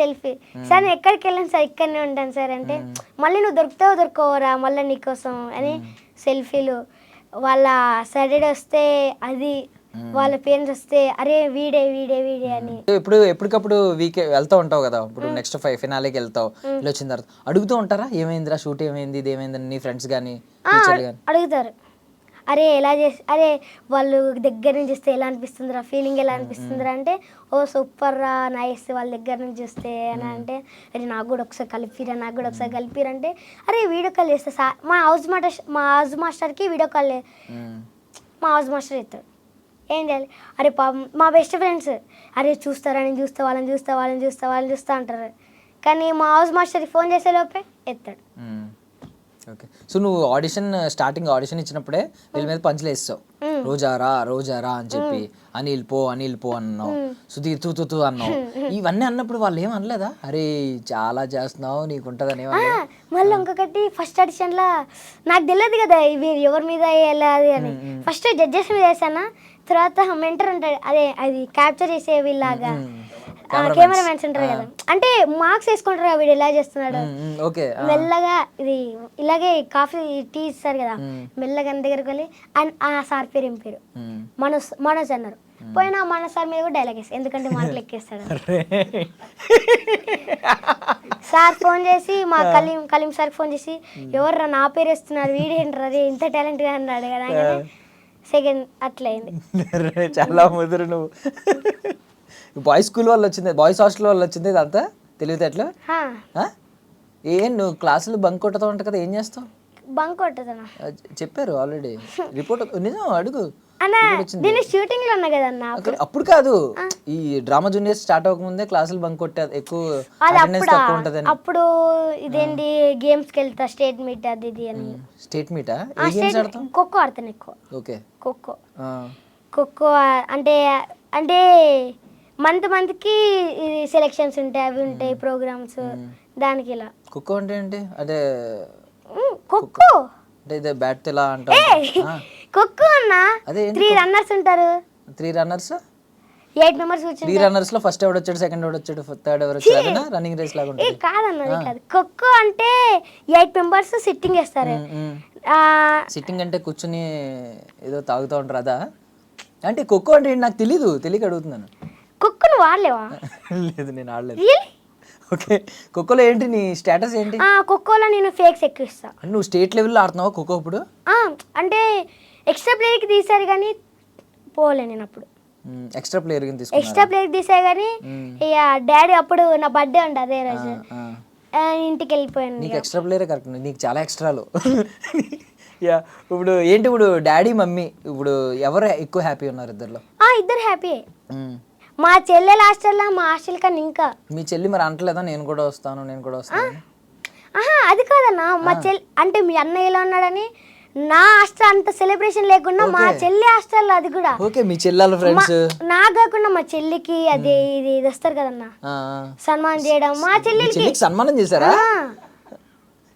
సార్ నేను ఎక్కడికి వెళ్ళాను సార్, ఇక్కడనే ఉంటాను సార్ అంటే, మళ్ళీ నువ్వు దొరుకుతావరా మళ్ళీ నీకోసం అని సెల్ఫీలు. వాళ్ళ సాటర్డే వస్తే అది, వాళ్ళ పేరెంట్స్ వస్తే అరే వీడే అని. ఇప్పుడు ఎప్పటికప్పుడు వీక్ వెళ్తూ ఉంటావు కదా, ఇప్పుడు నెక్స్ట్ ఫినాలేకి వెళ్తావు, ఇలా వచ్చిన తర్వాత అడుగుతూ ఉంటారా ఏమైందిరా, షూట్ ఏమైంది, ఇది ఏమైంది, నీ ఫ్రెండ్స్ కానీ అడుగుతారు. అరే ఎలా అరే వాళ్ళు దగ్గర నుంచి చూస్తే ఎలా అనిపిస్తుందిరా, ఫీలింగ్ ఎలా అనిపిస్తుందిరా అంటే, ఓ సూపర్ రా నైస్ వాళ్ళ దగ్గర నుంచి చూస్తే అని అంటే, అరే నాకు కూడా ఒకసారి కలిపిరా అంటే, అరే వీడియో కాల్ చేస్తే మా హౌస్ మాస్టర్కి వీడియో కాల్ మా హౌస్ మాస్టర్ ఎత్తాడు. ఏం చేయాలి, అరే మా బెస్ట్ ఫ్రెండ్స్ అరే చూస్తారా, నేను వాళ్ళని చూస్తా అంటారు. కానీ మా హౌస్ మాస్టర్కి ఫోన్ చేసే లోపే ఎత్తాడు. ఓకే. సో నువ్వు స్టార్టింగ్ ఆడిషన్ ఇచ్చినప్పుడే వీళ్ళ మీద పంచులు వేస్తావు, రోజారా అని చెప్పి, అనిల్ పో అన్నావు, సుధీర్ తూ అన్నావు. ఇవన్నీ అన్నప్పుడు వాళ్ళు ఏం అనలేదా, అరే చాలా చేస్తున్నావు నీకుంటదని? మళ్ళీ ఇంకొకటి ఫస్ట్ ఆడిషన్లో నాకు తెలియదు కదా ఇవి ఎవరి మీద వెళ్ళాలి అని, ఫస్ట్ జడ్జెస్ మీద వేసానా, తర్వాత మెంటర్ ఉంటాడు, అదే అది క్యాప్చర్ చేసే వీళ్ళలాగా కెమెరామెన్స్ ఉంటారు కదా, అంటే మార్క్స్ వేసుకుంటారు కదా వీడు ఎలా చేస్తున్నాడు. మెల్లగా ఇది ఇలాగే కాఫీ టీ ఇస్తారు కదా, మెల్లగా దగ్గరకు వెళ్ళి ఆ సార్ పేరు ఏం పేరు మనోజ్ అన్నారు. పోయినా మనోజ్ సార్ మీద కూడా డైలాగ్ వేస్తాడు, ఎందుకంటే మార్కులు ఎక్కేస్తాడు. సార్ ఫోన్ చేసి మా కలీం సార్కి ఫోన్ చేసి, ఎవర్రా నా పేరు వేస్తున్నారు, వీడేంటారు అదే ఇంత టాలెంట్గా అన్నాడు కదా, సెకండ్ అట్లయింది. చాలా ముదురు నువ్వు. బాయ్స్ స్కూల్ వాళ్ళు వచ్చింది, బాయ్స్ హాస్టల్ వాళ్ళు వచ్చింది ఇదంతా తెలివితేటలు. నువ్వు క్లాసులు బంక్ కొట్టుతా ఉంటావు కదా, ఏం చేస్తావు? బంక్ కొట్టదా చెప్పారు ఆల్రెడీ, రిపోర్ట్ నిజం అడుగు. షూటింగ్ లో ఉన్నా కదా అప్పుడు కాదు, ఈ డ్రామా జూనియర్స్ స్టార్ట్ అవ్వకముందే క్లాసులు బంక్ కొట్టే ఎక్కువ ఉంటది. అప్పుడు ఇదేంటి గేమ్స్ కి వెళ్తా, స్టేట్ మీట్ అది ఇది అని. స్టేట్ మీటా? ఖోఖో ఆడతాను ఎక్కువ. ఓకే. ఖోఖో అంటే మంత్కి సెలెక్షన్స్ ఉంటాయి, అవి ఉంటాయి ప్రోగ్రామ్స్, దానికి ఇలా. ఖోఖో అంటే ఏంటి? అదే ఖోఖో అంటే బ్యాట్ ఇలా అంటారు. ఖోఖో అన్న 3 రన్నర్స్ ఉంటారు. 3 రన్నర్స్ 8 మెంబర్స్ కూర్చుంటారు. 3 రన్నర్స్ లో ఫస్ట్ ఎవరు వచ్చాడు, సెకండ్ ఎవరు వచ్చాడు, థర్డ్ ఎవరు వచ్చాడు, రన్నింగ్ రేస్ లాగా ఉంటుంది. కాదన్నది కాదు, ఖోఖో అంటే 8 మెంబర్స్ సిట్టింగ్ చేస్తారు. సిట్టింగ్ అంటే కూర్చుని ఏదో తాగుతూ ఉంటారు అదా? అంటే ఖోఖో అంటే నాకు తెలియక అడుగుతున్నాను. ఖోఖోను వాడలేవా? లేదు నేను ఆడలేదు. ఓకే. ఖోఖోలో ఏంటి నీ స్టేటస్ ఏంటి? ఖోఖోలో నేను ఫేక్స్ ఎక్కువ ఇస్తా. నువ్వు స్టేట్ లెవెల్లో ఆడుతున్నావా ఖోఖో ఇప్పుడు? అంటే ఎక్స్ట్రా ప్లేయర్కి తీసారు కానీ పోలే నేను అప్పుడు. ఎక్స్ట్రా ప్లేయర్ తీసా కానీ ఇక డాడీ అప్పుడు నా బర్త్డే ఉండే అదే రోజు ఇంటికి వెళ్ళిపోయాను. నీకు ఎక్స్ట్రా ప్లేయరే కరెక్ట్, నీకు చాలా ఎక్స్ట్రాలు. ఇప్పుడు ఏంటి, ఇప్పుడు డాడీ మమ్మీ ఇప్పుడు ఎవరు ఎక్కువ హ్యాపీ ఉన్నారు ఇద్దరులో? ఇద్దరు హ్యాపీ. మా చెల్లెల హాస్టల్లో మా హాస్టల్ కన్నా ఇంకా. మీ చెల్లి మరి అంటలేదా నేను కూడా వస్తాను? అది కాదన్నా, మా చెల్లి అంటే మీ అన్నయ్య ఎలా ఉన్నాడని నా హాస్టల్ అంత సెలబ్రేషన్ లేకుండా మా చెల్లి హాస్టల్ అది కూడా. ఓకే. మీ చెల్లెల ఫ్రెండ్స్ నాకు కాకుండా మా చెల్లికి అది ఇది వస్తారు కదన్నా సన్మానం చేయడం. మా చెల్లికి సన్మానం చేశారా?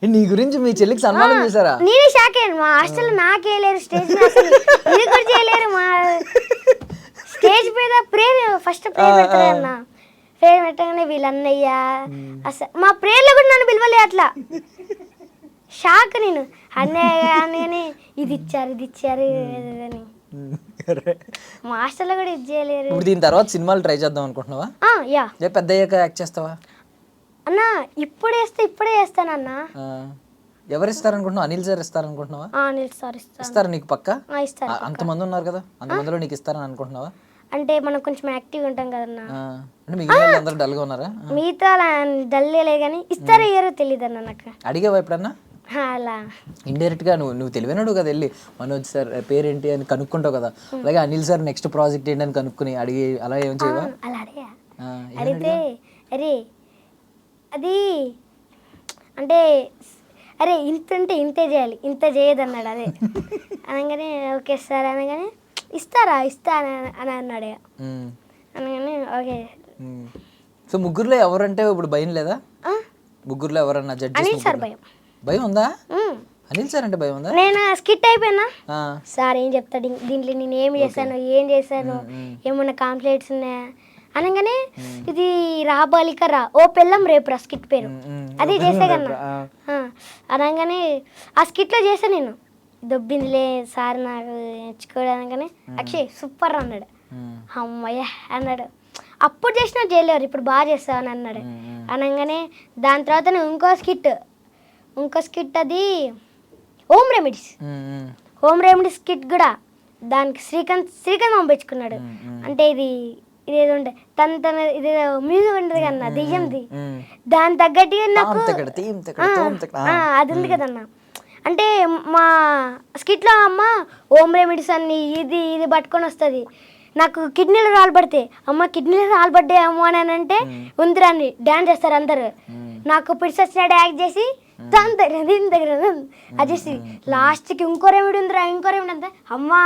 నీ గురించి మీ చెల్లికి సన్మానం చేశారా? నేనే షాక్ అయ్యాను. మా హాస్టల్ నాకే లేరు స్టేజ్ మీద, ఇది కూడా చేయలేరు. మా స్టేజ్ మీద ఫస్ట్ ప్రేయర్ పెడతారు అన్న, ప్రేయర్ పెట్టగానే వీళ్ళన్నయ్య అసలు మా ప్రేయర్లో కూడా నన్ను పిలవలే. అట్లా షాక్ నేను, అన్నయ్య కానీ ఇది ఇచ్చారు అని. మా హాస్టల్లో కూడా ఇది చేయలేరు. ఇప్పుడు దీని తర్వాత సినిమాలు ట్రై చేద్దాం అనుకుంటున్నావా? పెద్ద అయ్యాక యాక్ట్ చేస్తావా అన్న? ఇప్పుడే చేస్తానన్నా. ఎవరు ఇస్తారనుకుంటున్నావు? అనిల్ సార్ ఇస్తారనుకుంటున్నావా? అనిల్ సార్ ఇస్తారా నీకు పక్క? ఇస్తారు. అంతమంది ఉన్నారు కదా, అంతమందిలో నీకు ఇస్తారని అనుకుంటున్నావా? అంటే మనం కొంచెం యాక్టివ్గా ఉంటాం కదన్నా. అంటే మిగిలిన వాళ్ళు అందరూ డల్గా ఉన్నారా? మిగతా డల్లేలే కానీ ఇస్తారో ఇయ్యారో తెలియదు అన్న నాకు. అడిగావా ఎప్పుడన్నా? అలా ఇండైరెక్ట్ గా నువ్వు తెలివైనడు కదా, వెళ్ళి మనోజ్ సార్ పేరేంటి అని కనుక్కుంటావు కదా, అలాగే అనిల్ సార్ నెక్స్ట్ ప్రాజెక్ట్ ఏంటి అని కనుక్కుని అడిగి అలా ఏం చేయవా? అలా అడిగా. అడిగితే అరే అది అంటే అరే ఇంత అంటే ఇంతే చేయాలి, ఇంత చేయదన్నాడు. అదే అనగానే ఓకే సార్ అనగానే ఇస్తారా అని అన్నాడు. అనగానే ఓకే. సో ముగ్గురులో ఎవరంటే ఇప్పుడు భయం లేదా? ముగ్గురులో ఎవరన్నా జడ్జి? అనిల్ సార్ భయం. భయం ఉందా? అనిల్ సార్ అంటే భయం ఉందా? నేను స్కిట్ అయిపోయినా సార్ ఏం చెప్తాడు దీంట్లో, నేను ఏం చేశాను ఏమన్నా కాంప్లైంట్స్ ఉన్నాయా అనగానే ఇది రాబాలిక రా ఓ పెళ్ళం రేపు రా స్కిట్ పేరు అది చేసే కన్నా అనగానే ఆ స్కిట్లో చేసా నేను. దొబ్బిందిలే సార్ నాకు నేర్చుకోవడానికనే అక్షయ్ సూపర్ అన్నాడు. అమ్మయ్య అన్నాడు. అప్పుడు చేసిన జైలేరు ఇప్పుడు బాగా చేస్తావని అన్నాడు. అనగానే దాని తర్వాత నేను ఇంకో స్కిట్ అది హోమ్ రెమెడీస్ స్కిట్ కూడా దానికి శ్రీకాంత్ పంపించుకున్నాడు. అంటే ఇదేదో ఉండే తన ఇదేదో మ్యూజిక్ ఉంటుంది కన్నా దెయ్యంది, దాని తగ్గట్టుగా నాకు అది ఉంది కదన్న. అంటే మా స్కిట్లో అమ్మ హోమ్ రెమెడీస్ అన్ని ఇది పట్టుకొని వస్తుంది. నాకు కిడ్నీలో రాళ్ళు పడితే అమ్మ కిడ్నీలో రాళ్ళు పడ్డాయేమో అని అంటే ఉందిరాన్ని డ్యాన్స్ చేస్తారు అందరు. నాకు పిడిసి వచ్చినట్టు యాక్ట్ చేసి దాని దగ్గర అది చేసి లాస్ట్కి ఇంకో రెమెడీ అంతా అమ్మా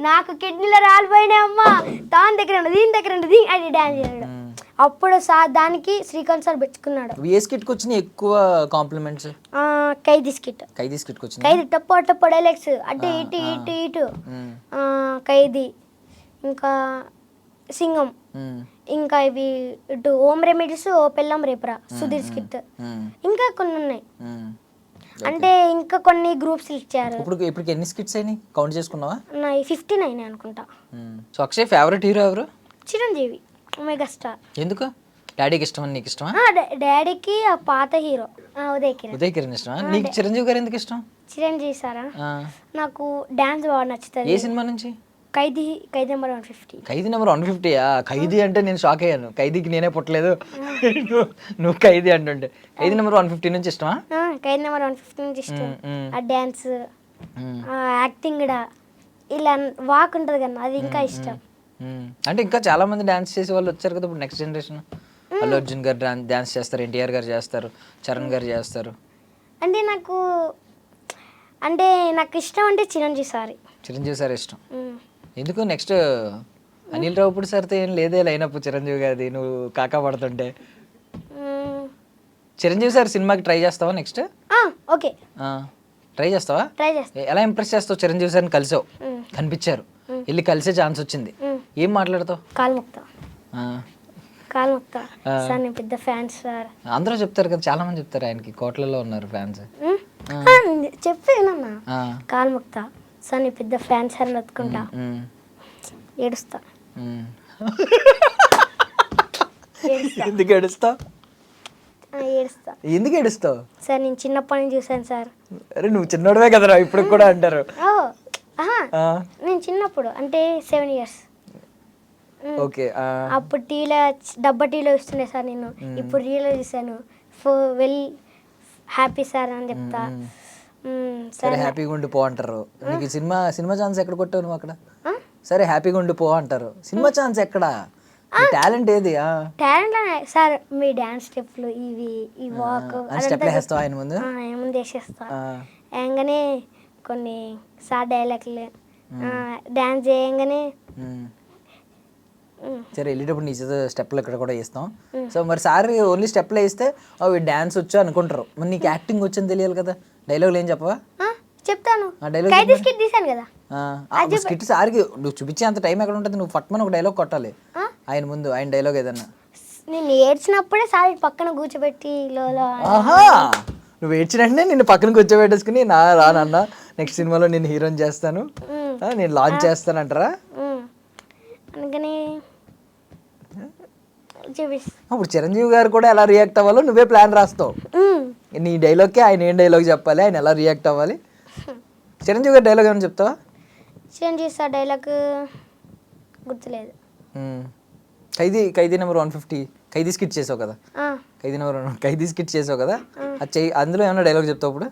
నాకు కిడ్నీలో రాళ్ళు పోయినాయి అమ్మా దాని దగ్గర దీని దగ్గర అది డ్యాన్స్ చేశాడు. అప్పుడు దానికి శ్రీకాంత్ సార్ పెట్టుకున్నాడు. ఏ స్కిట్కి వచ్చినాయి ఎక్కువ కాంప్లిమెంట్స్? ఖైదీ స్కిట్ వచ్చింది. ఖైదీ టప్పు డైలాగ్స్ అటు ఇటు ఖైదీ, ఇంకా సింగం, ఇంకా ఇవి ఇటు హోమ్ రెమెడీస్ ఓ పెళ్ళం రేపురా సుధీర్ స్కిట్, ఇంకా కొన్ని ఉన్నాయి. అంటే ఇంకా కొన్ని గ్రూప్స్ ఇచ్చారు. ఇప్పుడు ఎన్ని స్కిట్స్ అయినాయి కౌంట్ చేసుకున్నావా? 59 అనుకుంటా. సో అక్షయ్ ఫేవరెట్ హీరో ఎవరు? చిరంజీవి మెగాస్టార్. ఎందుకు? డాడీకి ఇష్టమా నీకు ఇష్టమా? డాడీకి ఆ పాత హీరో ఉదయ్ కిరణ్ ఇష్టమా? నీకు చిరంజీవి గారు ఎందుకు ఇష్టం? చిరంజీవి సారా నాకు డాన్స్ బాగా నచ్చుతుంది. ఏ సినిమా నుంచి? ఖైదీ నెంబర్ 150. ఖైదీ నెంబర్ 150? ఖైదీ అంటే నేను షాక్ అయ్యాను. ఖైదీకి నేనే పుట్టలేదు, నువ్వు ఖైదీ అంటుంటే. ఖైదీ నెంబర్ 150 నుంచి ఇష్టమా? ఖైదీ నెంబర్ 150 నుంచి ఇష్టం. ఆ డాన్స్ యాక్టింగ్ కూడా ఇలా వాక్ ఉంటుంది కదా అది ఇంకా ఇష్టం. అంటే ఇంకా చాలా మంది డాన్స్ చేసే వాళ్ళు వచ్చారు కదా ఇప్పుడు నెక్స్ట్ జనరేషన్. అల్లు అర్జున్ గారు డాన్స్ చేస్తారు, ఎన్టీఆర్ గారు చేస్తారు, చరణ్ గారు చేస్తారు. అంటే నాకు ఇష్టం అంటే చిరంజీవి సార్ ఇష్టం. ఎందుకు? నెక్స్ట్ అనిల్ రావుపూడి సార్తో ఏం లేదే లైనప్ చిరంజీవి గారిది నువ్వు కాకా పడుతుంటే. చిరంజీవి సార్ సినిమాకి ట్రై చేస్తావా నెక్స్ట్? ఓకే ట్రై చేస్తావా? ఎలా ఇంప్రెస్ చేస్తావు? చిరంజీవి సార్ని కలిసావు, కనిపించారు, వెళ్ళి కలిసే ఛాన్స్ వచ్చింది, ఏం మాట్లాడతావు? సార్ నేను పెద్ద ఫ్యాన్స్ సార్. అందరూ చెప్తారు కదా, చాలా మంది చెప్తారు ఆయనకి, కోట్లలో ఉన్నారు ఫ్యాన్స్. చెప్పేనన్నా కాల్ముక్త సార్ నీ పెద్ద ఫ్యాన్స్ సార్ నొత్తుకుంటా ఏడుస్తా. ఎందుకు ఏడుస్తావు? ఎందుకు ఏడుస్తావు? సార్ నేను చిన్నప్పటి నుంచి చూసాను సార్. అరే నువ్వు చిన్నోడవే కదరా ఇప్పుడు కూడా అంటారు. నేను చిన్నప్పుడు అంటే 7 years. ఓకే. అప్పుడు డబ్బా టీలో ఇస్తుండే సార్ నేను. ఇప్పుడు రీలో చూసాను. వెల్ హ్యాపీ సార్ అని చెప్తా. సరే హ్యాపీగా ఉండి పో అంటారు. నీకు సినిమా ఛాన్స్ ఎక్కడ కొట్టావు నువ్వు అక్కడ? సరే హ్యాపీగా ఉండి పో అంటారు, సినిమా ఛాన్స్ ఎక్కడ? టాలెంట్ ఏది? టాలెంట్ సార్ మీ డాన్స్ స్టెప్లు ఈ వాక్ స్టెప్లు వేస్తావా ఆయన ముందు? ముందు వేసేస్తా. వేయంగానే కొన్ని సార్ డైలాగ్లు డాన్స్ చేయంగానే సరే వెళ్ళేటప్పుడు నీ స్టెప్లు ఇక్కడ కూడా వేస్తాం. సో మరి సార్ ఓన్లీ స్టెప్లు వేస్తే అవి డాన్స్ వచ్చు అనుకుంటారు, మరి నీకు యాక్టింగ్ వచ్చని తెలియాలి కదా. డైలాగులు ఏం చెప్పవా? చెప్తాను. తీసాను కదా స్కిట్ సార్కి నువ్వు చూపించే అంత టైం ఎక్కడ ఉంటుంది? నువ్వు ఫట్మని ఒక డైలాగ్ కొట్టాలి ఆయన ముందు, ఆయన డైలాగ్ ఏదన్నా. నేను ఏడ్చినప్పుడే సార్ పక్కన కూర్చోబెట్టి నువ్వు ఏడ్చినట్టే నిన్ను పక్కన కూర్చోబెట్టేసుకుని రా నాన్న నెక్స్ట్ సినిమాలో నేను హీరోని చేస్తాను, నేను లాంచ్ చేస్తానంటారా? అందుకని ఇప్పుడు చిరంజీవి గారు కూడా ఎలా రియాక్ట్ అవ్వాలో నువ్వే ప్లాన్ రాస్తావు. నీ డైలాగ్కి ఆయన ఏం డైలాగ్ చెప్పాలి, ఆయన ఎలా రియాక్ట్ అవ్వాలి? చిరంజీవి గారి డైలాగ్ ఏమైనా చెప్తావా? చిరంజీవి సార్ డైలాగ్ గుర్తులేదు. ఖైదీ నెంబర్ 150 ఖైదీ స్కిట్ చేసావు కదా, ఖైదీ స్కిట్ చేసావు కదా, అది అందులో ఏమైనా డైలాగ్ చెప్తావు ఇప్పుడు?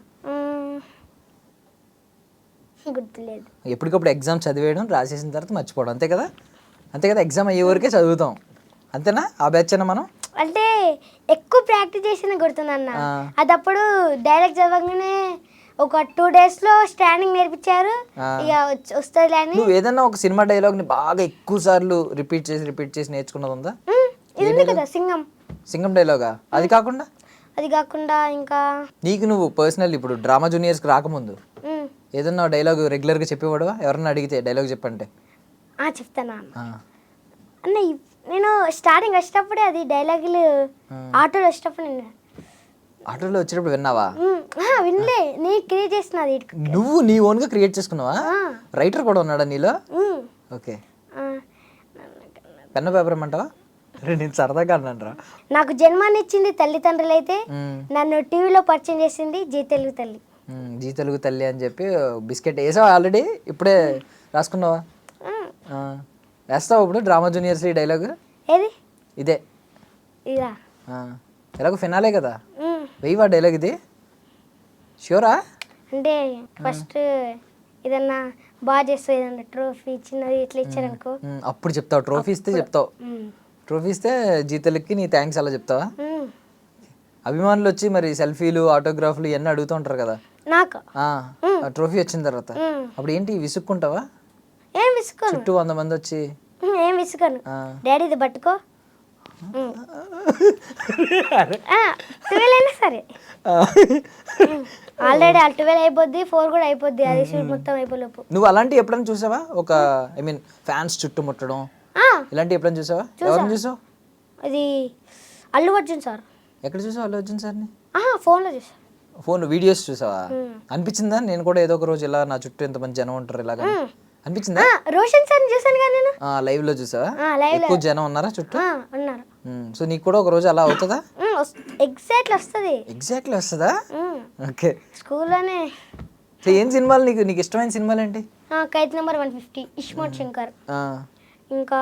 గుర్తులేదు. ఎప్పటికప్పుడు ఎగ్జామ్ చదివేయడం, రాసేసిన తర్వాత మర్చిపోవడం, అంతే కదా? ఎగ్జామ్ అయ్యే వరకే చదువుతాం, అంతేనా? ఆ బ్యాచ్ అన్న మనం అంటే ఎక్కువ ప్రాక్టీస్ చేసిన గుర్తుందన్న. అది అప్పుడు డైలాగ్ చదవగానే ఒక 2 days లో స్టాండింగ్ నేర్పించారు, ఇక వస్తుంది అని. నువ్వు ఏదన్నా ఒక సినిమా డైలాగ్ ని బాగా ఎక్కువ సార్లు రిపీట్ చేసి నేర్చుకున్నది ఉందా? ఇది ఉంది కదా సింగం డైలాగా? అది కాకుండా ఇంకా నీకు నువ్వు పర్సనల్ ఇప్పుడు డ్రామా జూనియర్స్కి రాకముందు ఏదన్నా డైలాగ్ రెగ్యులర్గా చెప్పేవాడువా? ఎవరన్నా అడిగితే డైలాగ్ చెప్పంటే చెప్తాను అన్న. నేను స్టార్టింగ్ వచ్చేటప్పుడే అది డైలాగులు ఆటోలో వచ్చేటప్పుడు ఆటోలో వచ్చేటప్పుడు విన్నావా? వినలే, నేను క్రియేట్ చేస్తున్నది. నువ్వు నీ ఓన్గా క్రియేట్ చేసుకున్నావా? రైటర్ కూడా ఉన్నాడా నీలో? ఓకే, పెన్ పేపర్ ఇమ్మంటావా? నేను సరదాగా అన్నాను. నాకు జన్మాన్నిచ్చింది తల్లిదండ్రులు అయితే నన్ను టీవీలో పరిచయం చేసింది జీ తెలుగు తల్లి. జీ తెలుగు తల్లి అని చెప్పి బిస్కెట్ వేసావా ఆల్రెడీ? ఇప్పుడే రాసుకున్నావా? వేస్తావు ఇప్పుడు డ్రామా జూనియర్స్ ఈ డైలాగ్? ఏది? ఇదే ఇదా? ఎలాగో ఫినాలే కదా, వెయ్యవా డైలాగ్ ఇది? షూరా? అంటే ఫస్ట్ ఏదన్నా బాగా చేస్తావు, ఏదన్నా ట్రోఫీ చిన్నది ఇట్లా ఇచ్చారనుకో అప్పుడు చెప్తావు. ట్రోఫీ ఇస్తే చెప్తావు. ట్రోఫీ ఇస్తే జీ తెలుగుకి నీ థ్యాంక్స్ అలా చెప్తావా? అభిమానులు వచ్చి మరి సెల్ఫీలు, ఆటోగ్రాఫ్లు ఇవన్నీ అడుగుతూ ఉంటారు కదా నాకు. ట్రోఫీ వచ్చిన తర్వాత అప్పుడు ఏంటి విసుక్కుంటావా? ఏం విసుకోను, చుట్టూ 100 మంది వచ్చి ఏం విసుకోను. డాడీ ఇది పట్టుకో, 12 అయినా సరే. ఆల్రెడీ 12 అయిపోద్ది, 4 కూడా అయిపోద్ది, అది షూట్ మొత్తం అయిపోలేపు. నువ్వు అలాంటివి ఎప్పుడైనా చూసావా? ఒక ఐ మీన్ ఫ్యాన్స్ చుట్టుముట్టడం ఇలాంటివి ఎప్పుడైనా చూసావా? ఎవరిని చూసావు? అది అల్లు అర్జున్ సార్. ఎక్కడ చూసావు అల్లు అర్జున్ సార్ని? ఫోన్లో చూసా. ఫోన్ వీడియోస్ చూసావా? అనిపించిందా నేను కూడా ఏదో ఒక రోజు ఇలా నా చుట్టూ ఎంతమంది జనం ఉంటారు ఇలాగా అనిపించిందా? రోషన్ సార్ చూసాను కదా నేను. లైవ్ లో చూసావా? ఎక్కువ జనం ఉన్నారా చుట్టూ? ఉన్నారు. సో నీకు కూడా ఒక రోజు అలా అవుతుందా? ఎగ్జాక్ట్లీ వస్తుందా? ఓకే. స్కూల్లోనే. సో ఏం సినిమాలు నీకు ఇష్టమైన సినిమాలు ఏంటి? ఖైదీ నెంబర్ 150, ఇస్మార్ట్ శంకర్, ఇంకా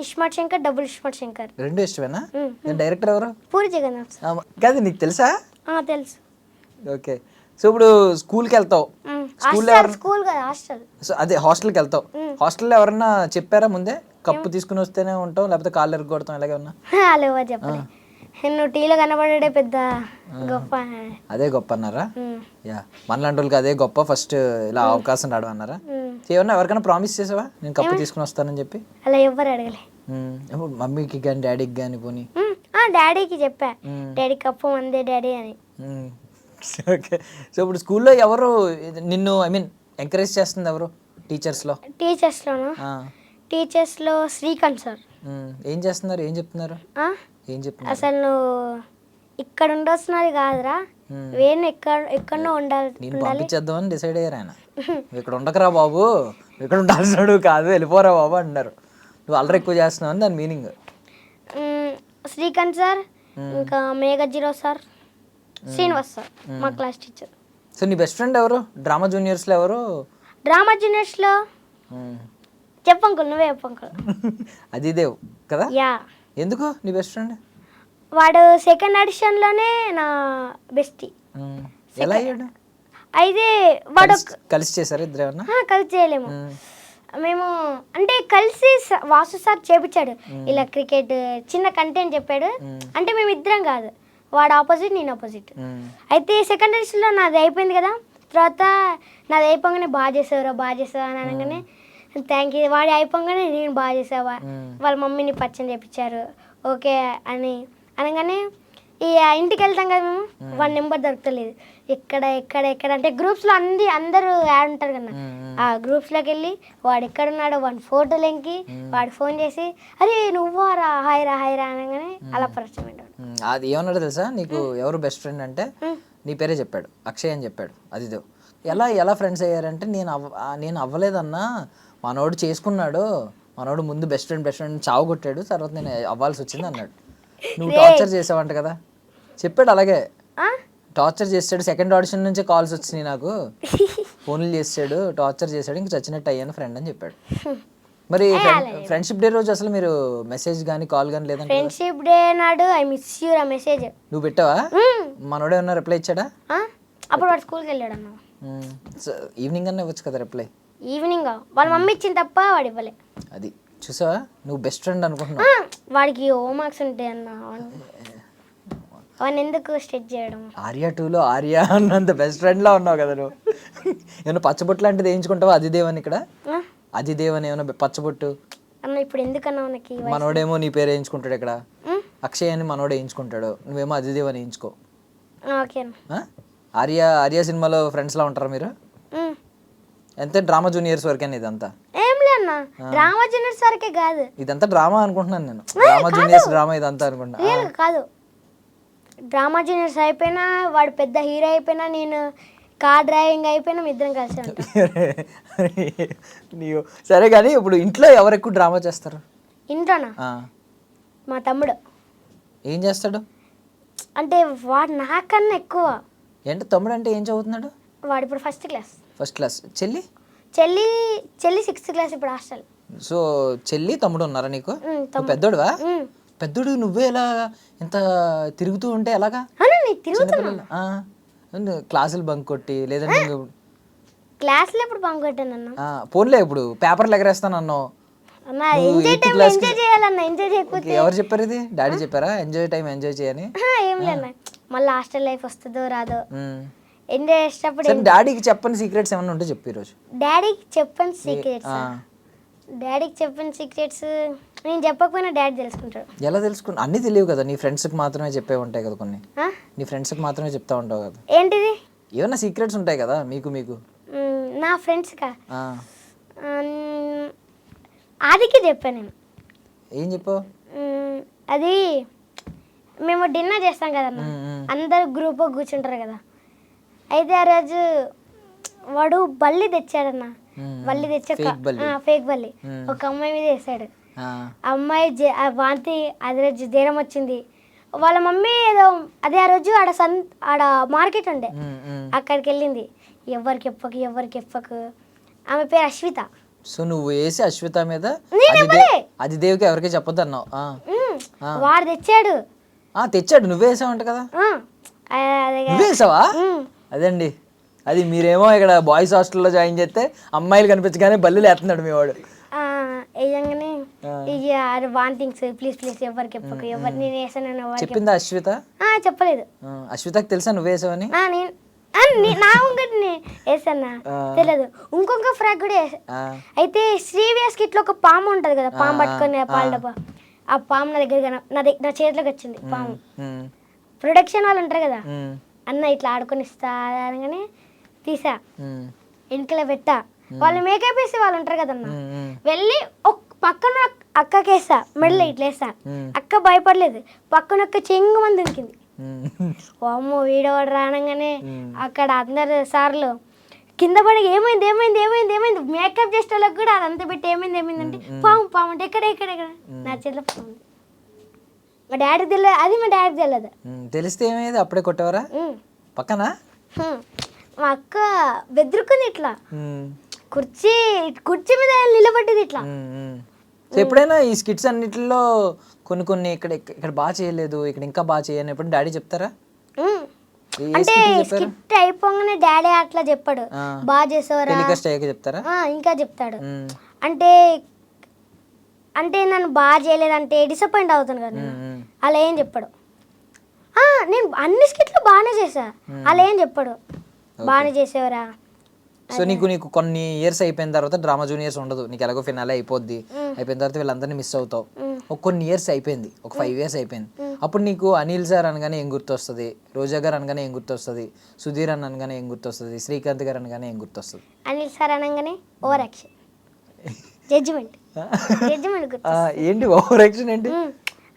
ఇస్మార్ట్ శంకర్, డబుల్ ఇస్మార్ట్ శంకర్. రెండు ఇష్టమేనా? డైరెక్టర్ ఎవరు? పూరి జగన్నాథ్. కాదు, నీకు తెలుసా? తెలుసు. ఓకే. సో ఇప్పుడు స్కూల్కి వెళ్తావు, స్కూల్ కదా హాస్టల్. సో అదే హాస్టల్కి వెళ్తావు. హాస్టల్లో ఎవరన్నా చెప్పారా ముందే కప్పు తీసుకుని వస్తేనే ఉంటాం లేకపోతే కాళ్ళు ఎరగొడతాం ఇలాగే ఉన్నా? లేవా చెప్పలే. నువ్వు టీలో కనబడే పెద్ద గొప్ప, అదే గొప్ప అన్నారా? యా, మనలాంటి వాళ్ళకి అదే గొప్ప. ఫస్ట్ ఇలా అవకాశం రావడం అన్నారా? ఏమన్నా ఎవరికైనా ప్రామిస్ చేసావా నేను కప్పు తీసుకుని వస్తానని చెప్పి? అలా ఎవ్వరు అడగలే. మమ్మీకి కానీ డాడీకి కానీ పోనీ? డాడీకి చెప్పా, డాడీ కప్పు మందే డాడీ అని. ఓకే. సో ఇప్పుడు స్కూల్లో ఎవరు నిన్ను ఐ మీన్ ఎంకరేజ్ చేస్తుంది ఎవరు? టీచర్స్లో శ్రీకాంత్ సార్. ఏం చేస్తున్నారు? ఏం చెప్తున్నారు? అసలు నువ్వు ఇక్కడ ఉండొస్తున్నది కాదురా, వేరే ఎక్కడో ఉండాలి. నేను పంపించేద్దామని డిసైడ్ అయ్యారు ఆయన. ఇక్కడ ఉండకరా బాబు, ఇక్కడ ఉండాల్సినాడు కాదు, వెళ్ళిపోరా బాబు అంటున్నారు. నువ్వు అల్లరి ఎక్కువ చేస్తున్నావు అని దాని మీనింగ్. శ్రీకాంత్ సార్, ఇంకా మేఘజీరో సార్, శ్రీనివాస్ సార్ మా క్లాస్ టీచర్. సో నీ బెస్ట్ ఫ్రెండ్ ఎవరు డ్రామా జూనియర్స్లో? ఎవరు డ్రామా జూనియర్స్లో? చెప్పంకుల్, నువ్వే చెప్పంకుల్. అదిదేవ్ కదా? యా. ఎందుకు నీ బెస్ట్ ఫ్రెండ్? వాడు సెకండ్ ఆడిషన్లోనే నా బెస్టీ. ఎలా అయ్యాడు? అయితే వాడు కలిసి చేశారు ఇద్దరు? ఏమన్నా కలిసి చేయలేము మేము, అంటే కలిసి వాసు సార్ చేపించాడు ఇలా క్రికెట్ చిన్న కంటెంట్ చెప్పాడు. అంటే మేము ఇద్దరం కాదు, వాడు ఆపోజిట్ నేను ఆపోజిట్. అయితే సెకండ్ ఆడిషన్లో నాది అయిపోయింది కదా, తర్వాత నాది అయిపోగానే బాగా చేసావు అని అనగానే థ్యాంక్ యూ. వాడి అయిపోగానే నేను బాగా చేసావా, వాళ్ళ మమ్మీని పరిచయం చేయించారు ఓకే అని అనగానే ఈ ఇంటికి వెళ్తాం కదా మేము, వాడి నెంబర్ దొరకలేదు. ఎక్కడ అంటే గ్రూప్స్లో అందరూ యాడ్ ఉంటారు కదా, ఆ గ్రూప్స్లోకి వెళ్ళి వాడు ఎక్కడున్నాడో వాడి ఫోటోలు ఎంకి వాడు ఫోన్ చేసి అరే నువ్వారా హాయిరా అనగానే అలా పరిచయం అయ్యాడు. అది ఏమన్నాడు తెలుసా నీకు? ఎవరు బెస్ట్ ఫ్రెండ్ అంటే నీ పేరే చెప్పాడు, అక్షయ్ అని చెప్పాడు. అదిదేవ్. ఎలా ఫ్రెండ్స్ అయ్యారంటే నేను అవ్వలేదన్నా, మనోడు చేసుకున్నాడు, మనోడు ముందు బెస్ట్ ఫ్రెండ్ చావు కొట్టాడు, తర్వాత నేను అవ్వాల్సి వచ్చింది అన్నాడు. నువ్వు టార్చర్ చేసావంట కదా? చెప్పాడు అలాగే ఆ? టార్చర్ చేస్తాడు. సెకండ్ ఆడిషన్ నుంచే కాల్స్ వచ్చినాయి నాకు, ఫోన్లు చేసాడు, టార్చర్ చేశాడు, ఇంక చచ్చినట్టు అయ్యాను ఫ్రెండ్ అని చెప్పాడు. మరి ఫ్రెండ్షిప్ డే రోజు అసలు మీరు మెసేజ్ కానీ కాల్ కానీ లేదంటే ఫ్రెండ్షిప్ డే నాడు ఐ మిస్ యూ రా మెసేజ్. నువ్వు పెట్టావా? మనోడే ఉన్నా రిప్లై ఇచ్చాడా? అప్పుడు వాడు స్కూల్కి వెళ్ళాడు అన్న. ఈవినింగ్ అన్న ఇవ్వచ్చు కదా రిప్లై. ఈవినింగ్ వాళ్ళ మమ్మీ ఇచ్చింది తప్ప వాడు ఇవ్వలే. అది చూసావా, నువ్వు బెస్ట్ ఫ్రెండ్ అనుకుంటున్నావు. వాడికి హోమ్ మార్క్స్ ఉంటాయి అన్న, అవన్నీ ఎందుకు స్టెచ్ చేయడం. ఆర్యా 2లో ఆర్యా అన్నంత బెస్ట్ ఫ్రెండ్లా ఉన్నావు కదా నువ్వు. ఏమన్నా పచ్చబొట్టు లాంటిది వేయించుకుంటావా అదిదేవన్ ఇక్కడ? అదిదేవన్ ఏమన్నా పచ్చబొట్టు అన్న ఇప్పుడు ఎందుకన్నా మనకి. మనోడేమో నీ పేరు వేయించుకుంటాడు ఇక్కడ, అక్షయ్ అని మనోడు వేయించుకుంటాడు, నువ్వేమో అదిదేవన్ వేయించుకో. ఓకే అన్న. ఆర్యా సినిమాలో ఫ్రెండ్స్ లా ఉంటారా మీరు? ఎంత డ్రామా జూనియర్స్ వరకేనా ఇదంతా? ఏం లే అన్న, డ్రామా జూనియర్స్ వరకే కాదు, ఇదంతా డ్రామా అనుకుంటున్నాను నేను. డ్రామా జూనియర్స్ డ్రామా ఇదంతా అనుకుంటా. కాదు, డ్రామా జూనియర్స్ అయిపోయినా వాడు పెద్ద హీరో అయిపోయినా నేను కార్ డ్రైవింగ్ అయిపోయినా ఇద్దరం కలిసి ఉంటాం. నీవు సరే కానీ ఇప్పుడు ఇంట్లో ఎవరు ఎక్కువ డ్రామా చేస్తారు? ఇంట్లోనా? మా తమ్ముడు. ఏం చేస్తాడు అంటే వాడు నాకన్నా ఎక్కువ. ఏంటి తమ్ముడు అంటే ఏం చదువుతున్నాడు? వాడు ఇప్పుడు ఫస్ట్ క్లాస్. First class. చెల్లి? చెల్లి 6th క్లాస్ ఇప్పుడు హాస్టల్. సో చెల్లి తమ్ముడు ఉన్నారా నీకు? పెద్దోడువా? పెద్దోడు నువ్వే ఎలా ఇంత తిరుగుతూ ఉంటే ఎలాగా? క్లాసులు బంక్ కొట్టి లేదంటే క్లాసులు ఎప్పుడు బంక్ కొట్టానన్న? ఫోన్లే ఇప్పుడు పేపర్లు ఎగరేస్తాను అన్నావు. ఎంజాయ్ చేయాలన్న, ఎంజాయ్ చేయకపోతే. ఎవరు చెప్పారు ఇది? డాడీ చెప్పారా ఎంజాయ్ టైం ఎంజాయ్ చేయని? ఏం లేదన్న, మళ్ళీ హాస్టల్ లైఫ్ వస్తుందో రాదో ఎంజాయ్ చేసేటప్పుడు. డాడీకి చెప్పని సీక్రెట్స్ ఏమన్నా ఉంటే చెప్పు ఈరోజు. డాడీకి చెప్పని సీక్రెట్స్? డాడీకి చెప్పిన సీక్రెట్స్ నేను చెప్పకపోయినా డాడీ తెలుసుకుంటాడు. ఎలా తెలుసుకుంటా? అన్నీ తెలియవు కదా, నీ ఫ్రెండ్స్కి మాత్రమే చెప్పే ఉంటాయి కదా కొన్ని. నీ ఫ్రెండ్స్కి మాత్రమే చెప్తా ఉంటావు కదా. ఏంటిది? ఏమన్నా సీక్రెట్స్ ఉంటాయి కదా మీకు. నా ఫ్రెండ్స్కా? ఆదికి చెప్పాను నేను. ఏం చెప్పావు? అది మేము డిన్నర్ చేస్తాం కదన్న, అందరు గ్రూప్ కూర్చుంటారు కదా. అయితే ఆ రోజు వాడు బల్లి తెచ్చాడన్న. బల్లి తెచ్చా, ఫేక్ బల్లి ఒక అమ్మాయి మీద వేసాడు. అమ్మాయి వాంతి అదే రోజు జ్వరం వచ్చింది. వాళ్ళ మమ్మీ ఏదో అదే ఆ రోజు ఆడ మార్కెట్ ఉండే, అక్కడికి వెళ్ళింది. ఎవరికి ఎప్పకు ఆమె పేరు అశ్విత. సో నువ్వు వేసి అశ్విత మీద అది దేవికి ఎవరికి చెప్పొద్దు అన్నావు. వాడు తెచ్చాడు. తెచ్చాడు, నువ్వే వేసావంట కదా. నువ్వే వేసావా? అదండి, అది మీరేమో ఇక్కడ బాయ్స్ హాస్టల్లో జాయిన్ చేస్తే అమ్మాయిలు కనిపించగానే బల్లులు వేస్తున్నాడు మీ వాడు. వేయంగానే వాంటింగ్స్ ప్లీజ్ ఎవరికి ఎప్పకు ఎవరు నేను వేసాను. చెప్పిందా అశ్విత? చెప్పలేదు. అశ్వితకి తెలుసా నువ్వు వేసావని? నా ఉంగటి వేసానా తెలియదు. ఇంకొక ఫ్రాక్ కూడా అయితే శ్రీవ్యాస్ కిట్లో ఒక పాము ఉంటది కదా, పాము పట్టుకొని పాల డబ్బా, ఆ పాము నా దగ్గర నా చేతిలోకి వచ్చింది పాము. ప్రొడక్షన్ వాళ్ళు ఉంటారు కదా అన్న, ఇట్లా ఆడుకొని ఇస్తా అనగానే తీసా, వెనకలో పెట్టా. వాళ్ళు మేకప్ వేసి వాళ్ళు ఉంటారు కదన్న, వెళ్ళి పక్కన అక్కకేసా, మెడలో ఇట్లా వేసా. అక్క భయపడలేదు, పక్కన ఒక్క చెంగు మంది దొరికింది. అమ్మో వీడవాడు రానంగానే అక్కడ అందరు సార్లు కింద పడి ఏమైంది మేకప్ చేసే వాళ్ళకి కూడా అదంతా పెట్టి ఏమైంది అంటే పాము అంటే ఎక్కడ నా చేతిలో పాము. మా డాడీ తెలియదు, అది మా డాడీ తెలియదు. తెలిస్తే ఏమైంది? అప్పుడే కొట్టేవారా పక్కన? మా అక్క బెదురుకుంది, ఇట్లా కుర్చీ మీద నిలబడ్డది ఇట్లా. ఎప్పుడైనా ఈ స్కిట్స్ అన్నిటిలో కొన్ని ఇక్కడ బాగా చేయలేదు, ఇక్కడ ఇంకా బాగా చేయని ఎప్పుడు డాడీ చెప్తారా? అంటే స్కిట్ అయిపోగానే డాడీ అట్లా చెప్పాడు, బాగా చేసేవారా చెప్తారా? ఇంకా చెప్తాడు. అంటే నన్ను బాగా చేయలేదంటే డిసప్పాయింట్ అవుతాను కదా, అలా ఏం చెప్పాడు. నేను అన్ని స్కిట్లు బాగానే చేసా, అలా ఏం చెప్పాడు, బాగానే చేసేవరా. సో నీకు కొన్ని ఇయర్స్ అయిపోయిన తర్వాత డ్రామా జూనియర్స్ ఉండదు, నీకు ఎలాగో ఫినాలే అయిపోద్ది, అయిపోయిన తర్వాత వీళ్ళందరినీ మిస్ అవుతావు. కొన్ని ఇయర్స్ అయిపోయింది, ఒక 5 years అయిపోయింది. అప్పుడు నీకు అనిల్ సార్ అనగానే ఏం గుర్తొస్తుంది? రోజా గారు అనగానే ఏం గుర్తొస్తుంది? సుధీర్ అని అనగానే ఏం గుర్తొస్తుంది? శ్రీకాంత్ గారు అనగానే ఏం గుర్తొస్తుంది? అనిల్ సార్ అనగానే ఓవర్ యాక్షన్, జడ్జిమెంట్. ఏంటి ఓవర్ యాక్షన్ ఏంటి?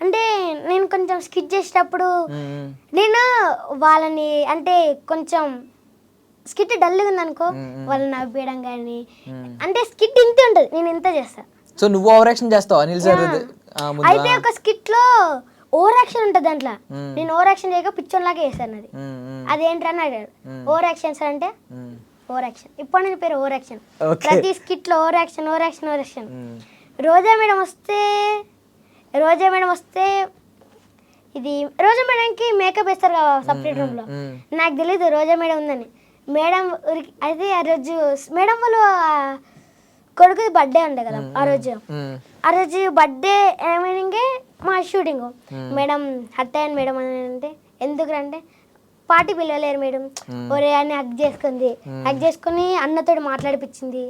అంటే నేను కొంచెం స్కిట్ చేసేటప్పుడు నేను వాళ్ళని అంటే కొంచెం స్కిట్ డల్గా ఉందనుకో, వాళ్ళని నవ్వేయడం కానీ, అంటే స్కిట్ ఇంతే ఉంటుంది, నేను ఇంత చేస్తా. సో నువ్వు ఓవర్ యాక్షన్ చేస్తావు అనిల్ సార్? అయితే ఒక స్కిట్ లో ఓవర్ యాక్షన్ ఉంటుంది దాంట్లో. నేను ఓవర్ యాక్షన్ చేయక పిచ్చోన్లాగా వేసాను అది. అదేంటని అడిగాడు. ఓవర్ యాక్షన్ సార్ అంటే ఓవర్ యాక్షన్. ఇప్పుడు నేను పేరు ఓవర్ యాక్షన్. ప్రతి స్కిట్లో over action over action over action. Roja madam వస్తే ఇది రోజా మేడంకి మేకప్ వేస్తారు కదా సపరేట్ రూమ్లో. నాకు తెలీదు రోజా మేడం ఉందని. మేడం అయితే ఆ రోజు మేడం వాళ్ళు కొడుకుది బర్త్డే ఉండే కదా ఆ రోజు బర్త్డే ఏమైనా మా షూటింగ్. మేడం హట్ అయ్యాను మేడం అని అంటే ఎందుకంటే పార్టీ పిలవలేరు మేడం. ఒరే అని హక్ చేసుకుని అన్నతో మాట్లాడిపించింది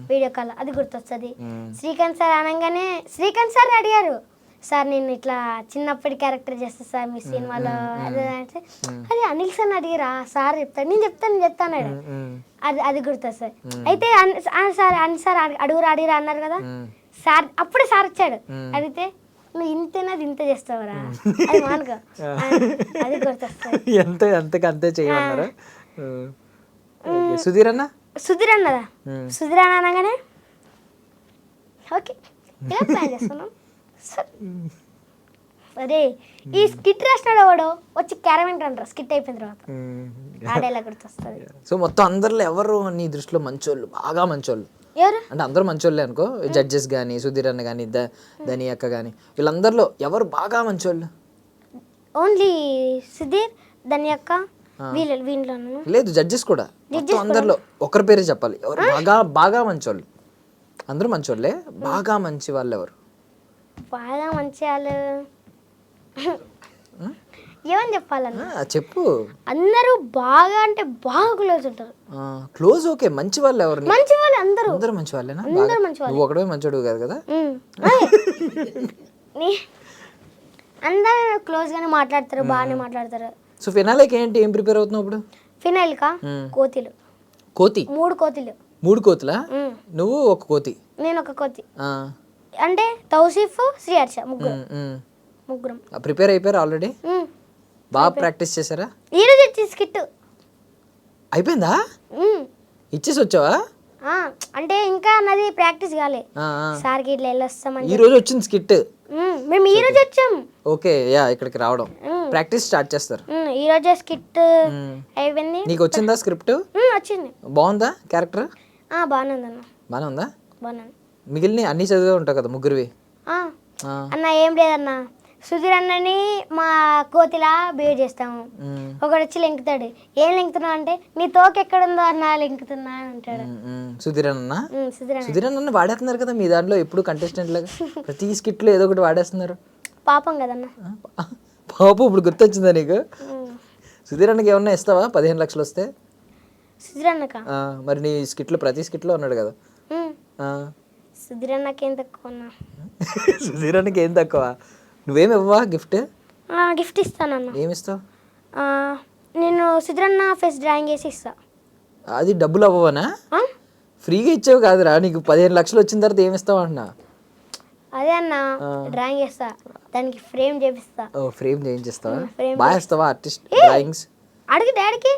వీడియో కాల్. అది గుర్తొస్తుంది. శ్రీకాంత్ సార్ అనగానే శ్రీకాంత్ సార్ అడిగారు, సార్ నేను ఇట్లా చిన్నప్పటి క్యారెక్టర్ చేస్తా సార్ మీ సినిమాలో అంటే అది అనిల్ సార్ అడిగిరా సార్ చెప్తాడు. నేను చెప్తాను అది గుర్తొస్తుంది. అయితే సార్ అడిగిరా అన్నారు కదా సార్. అప్పుడే సార్ వచ్చాడు. అడిగితే నువ్వు ఇంతేనా ఇంత చేస్తావురా అది మానుకో అది గుర్తొస్తుంది. అంతే చేయమన్నారా? సుధీర్ అన్నదా సుధీర్ అన్న అనగానే ఓకే ఇలా ప్లాన్ చేస్తున్నాం. అరే ఈ స్కిట్ రాసినాడు వాడు వచ్చి క్యారవెన్ అంటారు స్కిట్ అయిపోయిన తర్వాత ఆడేలా గుర్తొస్తుంది. సో మొత్తం అందరిలో ఎవరు నీ దృష్టిలో మంచోళ్ళు, బాగా మంచోళ్ళు? ఎవరు అంటే అందరూ మంచోళ్ళే అనుకో, జడ్జెస్ కానీ సుధీర్ అన్న కానీ ధని అక్క కానీ వీళ్ళందరిలో ఎవరు బాగా మంచోళ్ళు? ఓన్లీ సుధీర్ ధని అక్క వీళ్ళలో లేదు, జడ్జెస్ కూడా. మొత్తం అందరిలో ఒకరి పేరే చెప్పాలి. ఎవరు బాగా మంచోళ్ళు? అందరూ మంచోళ్ళే, బాగా మంచి వాళ్ళు ఎవరు? బాగా మంచి వాళ్ళు ఏమని చెప్పాలన్నా చెప్పు. అందరూ బాగా అంటే బాగా క్లోజ్ ఉంటారు. క్లోజ్ ఓకే, మంచి వాళ్ళు ఎవరు? మంచి వాళ్ళు అందరూ మంచి వాళ్ళేనా? నువ్వు ఒకడే మంచోడు కాదు కదా. అందరూ క్లోజ్ గానే మాట్లాడతారు, బాగానే మాట్లాడతారు. సో ఫినాలేకి ఏం ప్రిపేర్ అవుతున్నావు ఇప్పుడు? ఫినాల్ కా కోతిలు 3 కోతిలు. 3 కోతులా? నువ్వు ఒక కోతి, నేను ఒక కోతి. అంటే తౌసీఫ్ శ్రీహర్ష ముగ్గురం ప్రిపేర్ అయిపోయారు ఆల్రెడీ? బాగా ప్రాక్టీస్ చేశారా? ఈ రోజు వచ్చి స్కిట్ అయిపోయిందా? ఇచ్చేసి వచ్చావా? అంటే ఇంకా నాది ప్రాక్టీస్ కాలే. సార్కి ఇట్లా వెళ్ళొస్తామని ఈ రోజు వచ్చింది స్కిట్. మేము ఈ రోజు వచ్చాం. ఓకే, ఇక్కడికి రావడం ప్రాక్టీస్ స్టార్ట్ చేస్తారు. ఈ రోజే స్కిట్ అయిపోయింది. నీకు వచ్చిందా స్క్రిప్ట్? వచ్చింది. బాగుందా క్యారెక్టర్? బాగానే ఉందన్న. బాగానే ఉందా? బాగానే. మిగిలిన అన్ని చదివే ఉంటావు కదా ముగ్గురువి? అన్న ఏం లేదన్న, సుధీర్ అన్నని మా కోతిలా బిహేవ్ చేస్తాము. ఒకడు వచ్చి లెంకుతాడు. ఏం లెంకుతున్నావు అంటే నీ తోక ఎక్కడుందో అన్న లెంకుతున్నా అని అంటాడు. సుధీర్ అన్న వాడేస్తున్నారు కదా మీ దాంట్లో ఎప్పుడు కంటెస్టెంట్ లాగా. ప్రతి స్కిట్ లో ఏదో ఒకటి వాడేస్తున్నారు. పాపం కదన్న. పాపం ఇప్పుడు గుర్తొచ్చిందా నీకు? సుధీర్ అన్నకి ఏమన్నా ఇస్తావా 15 లక్షలు వస్తే? సుధీర్ అన్నక మరి నీ స్కిట్ లో ప్రతి స్కిట్ లో ఉన్నాడు కదా. సుధీర్ అన్నకి ఏం తక్కువ? సుధీర్ అన్నకి ఏం తక్కువ? నువ్వేమి ఇవ్వవా గిఫ్ట్? గిఫ్ట్ ఇస్తానన్న. ఏమి ఇస్తావు? నేను సుధీర్ అన్న ఫేస్ డ్రాయింగ్ వేసి ఇస్తా. అది డబ్బులు అవ్వవనా? ఫ్రీగా ఇచ్చావు కాదురా. నీకు 15 లక్షలు వచ్చిన తర్వాత ఏమి ఇస్తావు అంటున్నా? అదే అన్న డ్రాయింగ్ వేస్తా, దానికి ఫ్రేమ్ చేపిస్తా. ఫ్రేమ్ చేయించేస్తావా? బాగా ఇస్తావా ఆర్టిస్ట్ డ్రాయింగ్స్? అడిగి డాడీకి.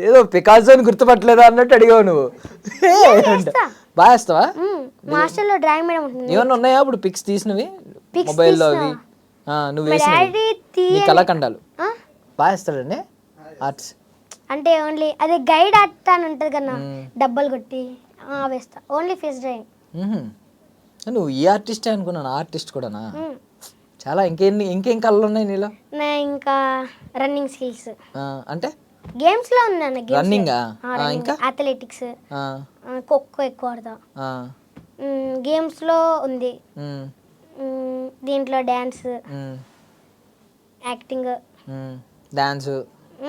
ఏదో పికాసో అని గుర్తుపట్టలేదా అన్నట్టు అడిగావు నువ్వు. బాగా ఇస్తావా? మాస్టర్ లో డ్రాయింగ్ మేడం ఉంటుంది. ఏమన్నా ఉన్నాయా ఇప్పుడు పిక్స్ తీసినవి మొబైల్లో? అవి నువ్వు వేసినవి కళాఖండాలు బాగా ఇస్తాడండి ఆర్ట్స్. అంటే ఓన్లీ అదే గైడ్ ఆర్ట్ అని ఉంటుంది కదా, డబ్బలు కొట్టి వేస్తా. Only face drawing. నువ్వు ఈ ఆర్టిస్టే అనుకున్నాను. ఆర్టిస్ట్ కూడానా? చాలా ఇంకేం కళలు ఉన్నాయి నీలో? ఇంకా రన్నింగ్ స్కిల్స్. అంటే గేమ్స్ లో ఉన్నాను. రన్నింగ్, ఇంకా అథ్లెటిక్స్, ఖోఖో ఎక్కువ ఆడతా. గేమ్స్ లో ఉంది. దీంట్లో డాన్స్, యాక్టింగ్. డాన్స్,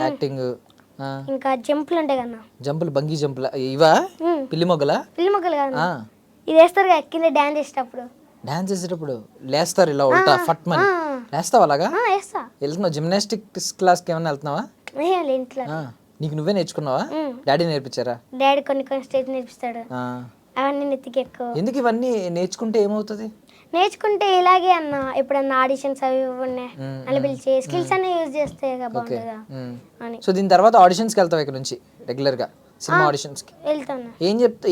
యాక్టింగ్, ఇంకా జంపులు ఉంటాయి కదా. జంపులు, బంగీ జంపులు ఇవా? పిల్లి మొగ్గలు కదా. ఇది వేస్తారు కదా కింద డాన్స్ చేసేటప్పుడు. డాన్స్ చేసేటప్పుడు లేస్తారు ఇలా ఉల్టా ఫట్ మని లేస్తావా? అలాగా వెళ్తున్నావు? జిమ్నాస్టిక్స్ క్లాస్కి ఏమన్నా వెళ్తున్నావా? ఇంట్లో నీకు నువ్వే నేర్చుకున్నావా? డాడీ నేర్పించారా? డాడీ కొన్ని స్టేజ్ నేర్పిస్తాడు. అవన్నీ నెత్తికి ఎక్కువ. ఎందుకు ఇవన్నీ నేర్చుకుంటే ఏమవుతుంది? నేర్చుకుంటే ఇలాగే అన్న ఎప్పుడన్నా ఆడిషన్స్ అవి ఉన్నాయి అలా పిలిచి స్కిల్స్ అన్ని యూజ్ చేస్తే బాగుంటుందా అని. సో దీని తర్వాత ఆడిషన్స్కి వెళ్తావు ఇక్కడ నుంచి రెగ్యులర్ గా? సినిమా ఆడిషన్స్కి వెళ్తాను.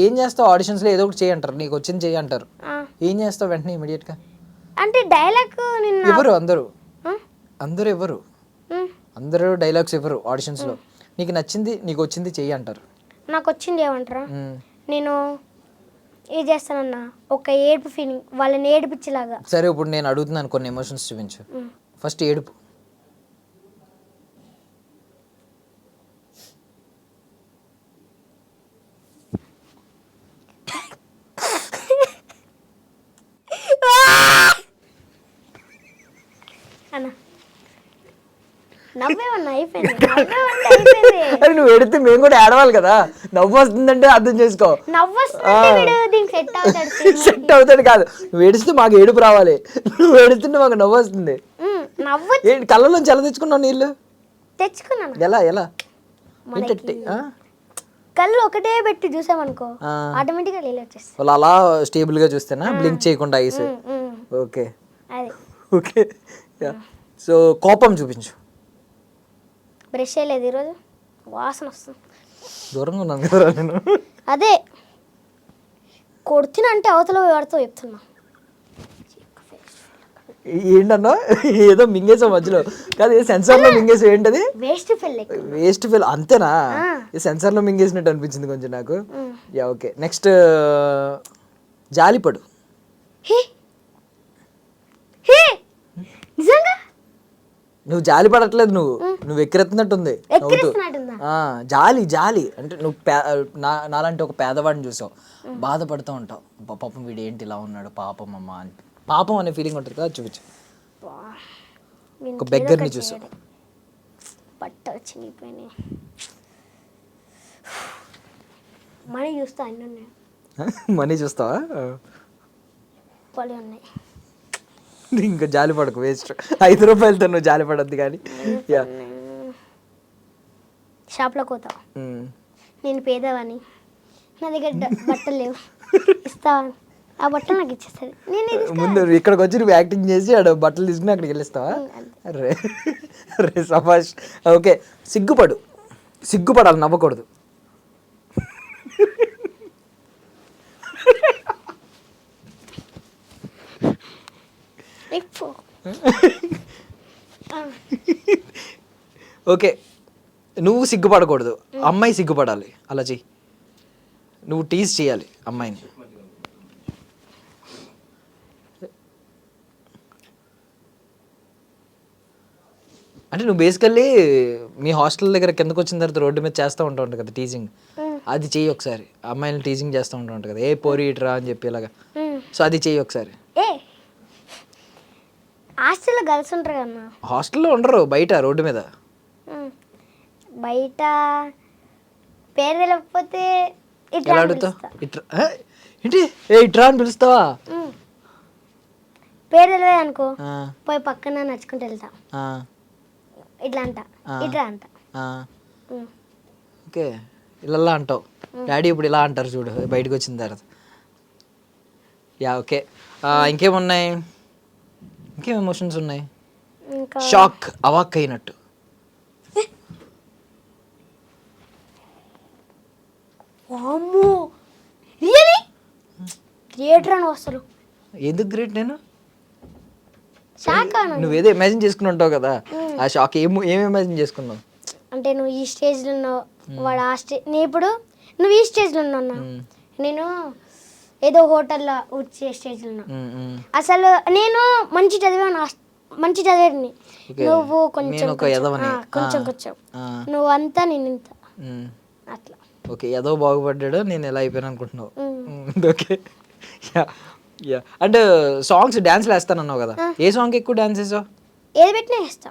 ఏం చేస్తావు ఆడిషన్స్ లో? ఏదో ఒకటి చేయంటారు, నీకు వచ్చింది చేయంటారు. ఏం చేస్తావు వెంటనే ఇమీడియట్ గా? అంటే డైలాగ్ నిన్న ఎవరు అందరూ ఆ? అందరూ ఎవరు ఉమ్. అందరూ డైలాగ్స్ ఎవరు ఆడిషన్స్లో నీకు నచ్చింది నీకు వచ్చింది చెయ్యి అంటారు. నాకు వచ్చింది ఏమంటారా మ్మ్. నేను ఏం చేస్తానన్నా ఒక ఏడుపు ఫీలింగ్ వాళ్ళని ఏడిపించేలాగా. సరే ఇప్పుడు నేను అడుగుతున్నాను కొన్ని ఎమోషన్స్ చూపించు. ఫస్ట్ ఏడుపు. అన్న నవ్వేమన్నా అయిపోయింది నవ్వేమంటే అయిపోయింది. అరే నువ్వు ఏడితే మేము కూడా ఏడవాలి కదా, నవ్వు వస్తుందంటే అర్థం చేసుకో. నవ్వొస్తుంటే వీడు దీనికి సెట్ అవుతాడు సెట్ అవుతాడు కాదు, నువ్వు ఏడిస్తే మాకు ఏడుపు రావాలి, నువ్వు ఏడుస్తుంటే మాకు నవ్వు వస్తుంది. నవ్వు ఏంటి కళ్ళలోంచి ఎలా తెచ్చుకున్నావు నీళ్ళు? తెచ్చుకున్నాను. ఎలా ఎలా ఏంటంటే కళ్ళు ఒకటే పెట్టి చూసామనుకో ఆటోమేటిక్గా నీళ్ళు వచ్చేస్తాయి. వాళ్ళు అలా స్టేబుల్గా చూస్తేనా బ్లింక్ చేయకుండా ఐస్. ఓకే అది ఓకే. సో కోపం చూపించు. బ్రష్ చేయలేదు ఈరోజు వాసన వస్తుంది. దూరంగా ఉన్నాను కదా నేను. అదే కొడుతున్నా అవతల వాడితో చెప్తున్నా. ఏంటన్నా ఏదో మింగేసావు మధ్యలో, కాదు ఏ సెన్సార్లో మింగేసావు ఏంటది? వేస్ట్ ఫెల్ వేస్ట్ ఫెల్ అంతేనా? ఈ సెన్సార్లో మింగేసినట్టు అనిపించింది కొంచెం నాకు. Yeah okay. నెక్స్ట్ జాలిపడు. నిజంగా నువ్వు జాలి పడట్లేదు, నువ్వు ఎక్కిరెత్తున్నట్టుంది నవ్వుతూ. జాలి జాలి అంటే నువ్వు నాలాంటి ఒక పేదవాడిని చూసావు, బాధపడుతూ ఉంటావు, పాపం వీడు ఏంటి ఇలా ఉన్నాడు పాపం అమ్మ అని. పాపం అనే ఫీలింగ్ ఉంటుంది కదా, చూపించు. ఒక బెగ్గర్ని చూసావు. బట్ట చినిగిపోయినాయి. మనీ చూస్తా అన్నీ ఉన్నాయి. మనీ చూస్తావా? పళ్ళు ఉన్నాయి. ఇంకా జాలి పడకు, వేస్ట్. 5 రూపాయలతో నువ్వు జాలి పడద్దు కానీ. యా షాప్లోకి పోతా, నేను పేదవాని, నా దగ్గర బట్టలు లేవు, ఇస్తావా? ఆ బట్టలు నాకు ఇచ్చేస్తుంది. నేను ముందు ఇక్కడికి వచ్చి నువ్వు యాక్టింగ్ చేసి ఆడ బట్టలు తీసుకుని అక్కడికి వెళ్ళిస్తావా? రే రే సభాష్. ఓకే. సిగ్గుపడు. సిగ్గుపడాలి, నవ్వకూడదు. ఓకే. నువ్వు సిగ్గుపడకూడదు, అమ్మాయి సిగ్గుపడాలి. అలా చెయ్యి, నువ్వు టీజ్ చేయాలి అమ్మాయిని. అంటే నువ్వు బేసికల్లీ మీ హాస్టల్ దగ్గర కిందకు వచ్చిన తర్వాత రోడ్డు మీద చేస్తూ ఉంటావు కదా టీజింగ్, అది చెయ్యి ఒకసారి. అమ్మాయిని టీజింగ్ చేస్తూ ఉంటావు కదా, ఏ పోరి ఇట్రా అని చెప్పి ఇలాగా. సో అది చెయ్యి ఒకసారి. హాస్టల్లో గర్ల్స్ ఉంటారు కన్నా. హాస్టల్లో ఉండరు, బయట రోడ్డు మీద. బయట పేరు తెలియకపోతే ఎలా అడుగుతావు? ఇట్రా ఏంటి, ఏ ఇట్రా అని పిలుస్తావా? పేరు తెలియదు అనుకో, పోయి పక్కన నడుచుకుంటూ వెళ్తా, ఇట్లా అంట, ఇట్లా అంట. ఓకే. ఇలా అంటావు. డాడీ ఇప్పుడు ఇలా అంటారు చూడు బయటకు వచ్చిన తర్వాత. Yeah okay. ఇంకేమున్నాయి, ఇంకేం ఎమోషన్స్ ఉన్నాయి? షాక్, అవాక్ అయినట్టు. అమ్మో రియలీ గ్రేట్ రా నువ్వు అసలు. ఎందుకు గ్రేట్? నేను షాక్ నువ్వేదో ఇమాజిన్ చేసుకుని ఉంటావు కదా, ఆ షాక్ ఏం ఇమాజిన్ చేసుకున్నావు? అంటే నువ్వు ఈ స్టేజ్లో ఉన్నావు, వాడు ఆ స్టేజ్, నేను ఇప్పుడు నువ్వు ఈ స్టేజ్లో ఉన్నా, నేను ఏదో హోటల్లో వచ్చే స్టేజ్లో ఉన్నా. అసలు నేను మంచి చదివాను, నువ్వు కొంచెం కొంచెం నువ్వు అంతా నేను ఇంత అట్లా. ఓకే. ఏదో బాగుపడ్డాడు, నేను ఎలా అయిపోయాను అనుకుంటున్నావు. ఓకే. యా. అండ్ సాంగ్స్ డాన్స్లు వేస్తానన్నావు కదా, ఏ సాంగ్ ఎక్కువ డాన్స్ వేసావు? ఏది పెట్టినా వేస్తా.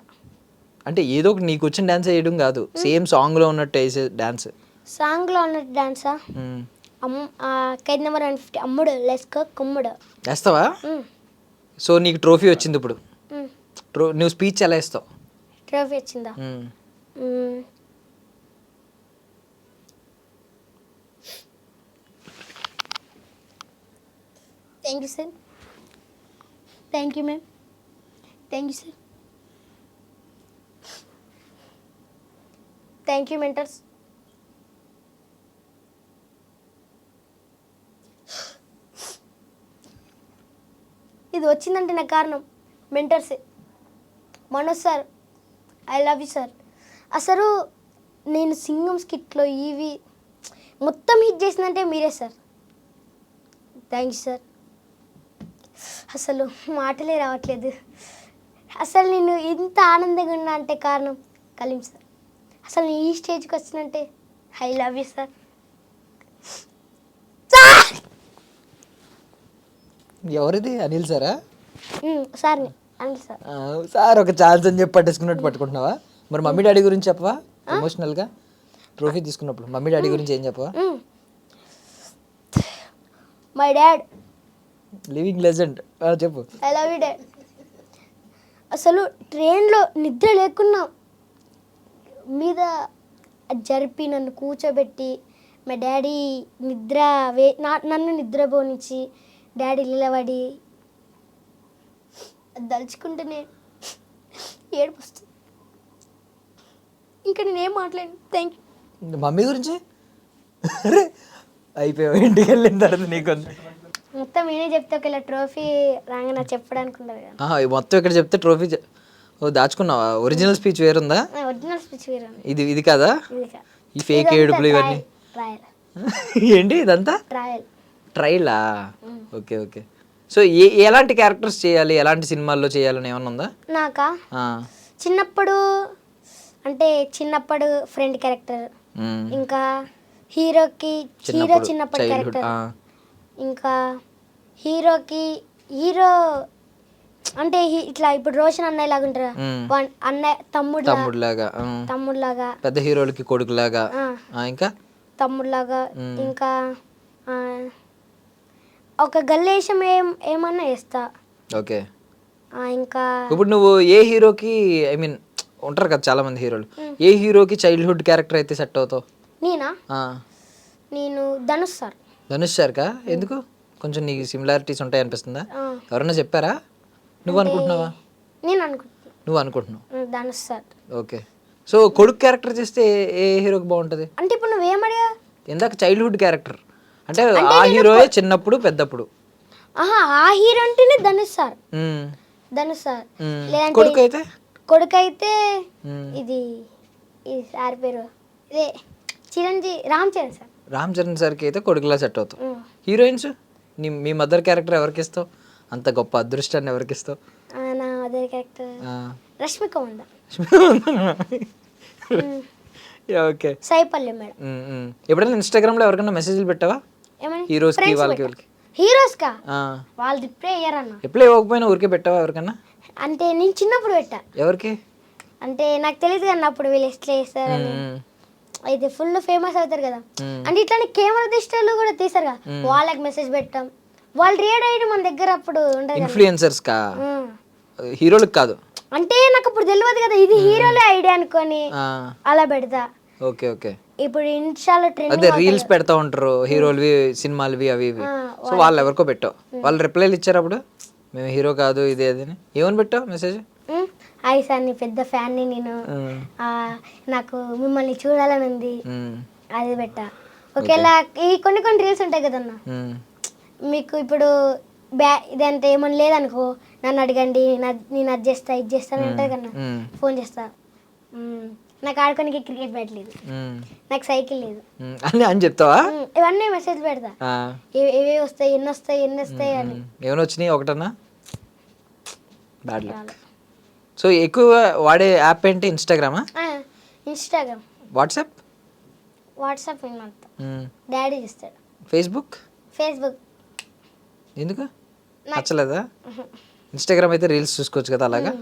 అంటే ఏదో ఒకటి నీకు వచ్చిన డాన్స్ వేయడం కాదు, సేమ్ సాంగ్లో ఉన్నట్టు వేసే డాన్స్. సాంగ్లో ఉన్నట్టు డాన్సా? ఖైదీ నెంబర్ 150 అమ్ముడు లెస్కో కుమ్ముడు వేస్తావా? సో నీకు ట్రోఫీ వచ్చింది ఇప్పుడు, నువ్వు స్పీచ్ ఎలా ఇస్తావు? ట్రోఫీ వచ్చిందా? Thank you sir, thank you ma'am, thank you sir, thank you mentors, ఇది వచ్చిందంటే నాకు కారణం మెంటర్సే. Manoj sir, I love you sir. అసలు నేను సింగం స్కిట్లో ఇవి మొత్తం హిట్ చేసిందంటే మీరే సార్. Thank you sir. అసలు మాటలే రావట్లేదు. అసలు నేను ఇంత ఆనందంగా ఉన్నా అంటే కారణం కలీం సార్. అసలు నేను ఈ స్టేజ్కి వచ్చినంటే ఐ లవ్ యూ సార్. ఎవరిది? అనిల్ సారా? సార్ని అనిల్ సార్. సార్ ఒక ఛాన్స్ అని చెప్పి పట్టేసుకున్నట్టు పట్టుకుంటున్నావా? మరి మమ్మీ డాడీ గురించి చెప్పవా? ఎమోషనల్గా ట్రోఫీ తీసుకున్నప్పుడు మమ్మీ డాడీ గురించి ఏం చెప్పవా? My dad living legend. చెప్పు. I love you dad. అసలు ట్రైన్లో నిద్ర లేకున్నా మీద జరిపి నన్ను కూర్చోబెట్టి మా డాడీ నన్ను నిద్రపోనిచ్చి డాడీ నిలబడి దలుచుకుంటేనే ఏడుపు వస్తుంది. ఇంకా నేనేం మాట్లాడాను. Thank you. మమ్మీ గురించి అయిపోయావు. ఇంటికి వెళ్ళిన తర్వాత నీకు మొత్తం నేనే చెప్తే ఒకవేళ ట్రోఫీ రాగా నాకు చెప్పడానికి ఉండదు కదా. మొత్తం ఇక్కడ చెప్తే ట్రోఫీ దాచుకున్నావా? ఒరిజినల్ స్పీచ్ వేరుందా? ఒరిజినల్ స్పీచ్ వేరే ఇది కాదా? ఈ ఫేక్ ఏడుపులు ఇవన్నీ ట్రయల్. ఏంటి ఇదంతా? ట్రైలా? Okay okay. సో ఎలాంటి క్యారెక్టర్స్ చేయాలి, ఎలాంటి సినిమాల్లో చేయాలని ఏమన్నా ఉందా? నాకా చిన్నప్పుడు ఫ్రెండ్ క్యారెక్టర్, ఇంకా హీరో చిన్నప్పటి క్యారెక్టర్, ఇంకా హీరో అంటే ఇట్లా ఇప్పుడు రోషన్ అన్నయ్య లాగా ఉంటారా, అన్నయ్య తమ్ముడులాగా, పెద్ద హీరోలకి కొడుకులాగా, ఇంకా తమ్ముడులాగా, ఇంకా ఒక గల్లేశం ఏమన్నా వేస్తా. ఓకే. ఇంకా ఇప్పుడు నువ్వు ఏ హీరోకి, ఐ మీన్ ఉంటారు కదా చాలా మంది హీరోలు, ఏ హీరోకి చైల్డ్హుడ్ క్యారెక్టర్ అయితే సెట్ అవుతావు? నేను ధనుష్ సార్. ధనుష్ సార్కా? ఎందుకు? కొంచెం నీకు సిమిలారిటీస్ ఉంటాయి అనిపిస్తుందా? ఎవరన్నా చెప్పారా? నువ్వు అనుకుంటున్నావా? నువ్వు అనుకుంటున్నావు ధనుష్ సార్. ఓకే. సో కొడుకు క్యారెక్టర్ చేస్తే ఏ హీరోకి బాగుంటుంది? అంటే ఇప్పుడు నువ్వేమడిగా ఇందాక చైల్డ్హుడ్ క్యారెక్టర్ అంటే ఆ హీరోయే చిన్నప్పుడు పెద్దప్పుడు. ఆ హీరో అంటేనే ధనుష్ సార్. లేదంటే కొడుకైతే ఇది సార్ పేరు ఇదే రామ్ చరణ్ సార్కి అయితే కొడుకులా సెట్ అవుతావు. హీరోయిన్స్ మీ మదర్ క్యారెక్టర్ ఎవరికి ఇస్తావు? అంత గొప్ప అదృష్టాన్ని ఎవరికి ఇస్తావు? నా మదర్ క్యారెక్టర్ రష్మిక మంద. ఓకే. సైపల్లి మేడం. ఎప్పుడైనా ఇన్స్టాగ్రామ్లో ఎవరికైనా మెసేజ్లు పెట్టావా? హీరోస్కి వాళ్ళకి? హీరోస్కా వాళ్ళు రిప్లై అయ్యారన్న. రిప్లై ఇవ్వకపోయినా ఊరికే పెట్టావా ఎవరికన్నా? అంటే నేను చిన్నప్పుడు పెట్టా. ఎవరికి? అంటే నాకు తెలియదు కదా అప్పుడు వీళ్ళు ఎట్లా చేస్తారని. అయితే ఫుల్ ఫేమస్ అవుతారు కదా, అంటే ఇట్లానే కెమెరా దిష్టాలు కూడా తీసారు కదా, వాళ్ళకి మెసేజ్ పెట్టాం. వాళ్ళు రియాక్ట్ అయ్యి మన దగ్గర అప్పుడు ఉండదు. ఇన్ఫ్లుయెన్సర్స్ కా? హీరోలకు కాదు. అంటే నాకు అప్పుడు తెలియదు కదా ఇది హీరోలే ఐడియా అనుకొని అలా పెడతా. Okay okay. ఇప్పుడు ఇన్స్టాలో ట్రెండ్ అదే రీల్స్ పెడతా ఉంటారు హీరోలవి, సినిమాలవి అవి ఇవి. సో వాళ్ళు ఎవరికో పెట్టావు, వాళ్ళు రిప్లైలు ఇచ్చారు అప్పుడు మేము హీరో కాదు ఇది అది అని. ఏమని పెట్టావు మెసేజ్? హాయ్ సార్, నీ పెద్ద ఫ్యాన్ని నేను, నాకు మిమ్మల్ని చూడాలని ఉంది అది పెట్టా. ఒకేలా ఈ కొన్ని రీల్స్ ఉంటాయి కదన్న, మీకు ఇప్పుడు ఇదంటే ఏమన్నా లేదనుకో నన్ను అడగండి, నేను అది చేస్తా ఇది చేస్తాను ఉంటుంది కన్నా, ఫోన్ చేస్తా. నాకు ఆడుకోనికి క్రికెట్ బ్యాట్ లేదు, నాకు సైకిల్ లేదు అని చెప్తావా? ఇవన్నీ మెసేజ్ పెడతా, ఏవే వస్తాయి ఎన్ని వస్తాయి అని. ఏమైనా వచ్చినాయి ఒకటన్నా? Bad luck. సో ఎక్కువ వాడే యాప్ ఏంటి? ఇన్స్టాగ్రామా? ఇన్స్టాగ్రామ్. వాట్సాప్ డాడీ చేస్తాడు. ఫేస్బుక్ ఎందుకు నచ్చలేదా? ఇన్స్టాగ్రామ్ అయితే రీల్స్ చూసుకోవచ్చు కదా అలాగా.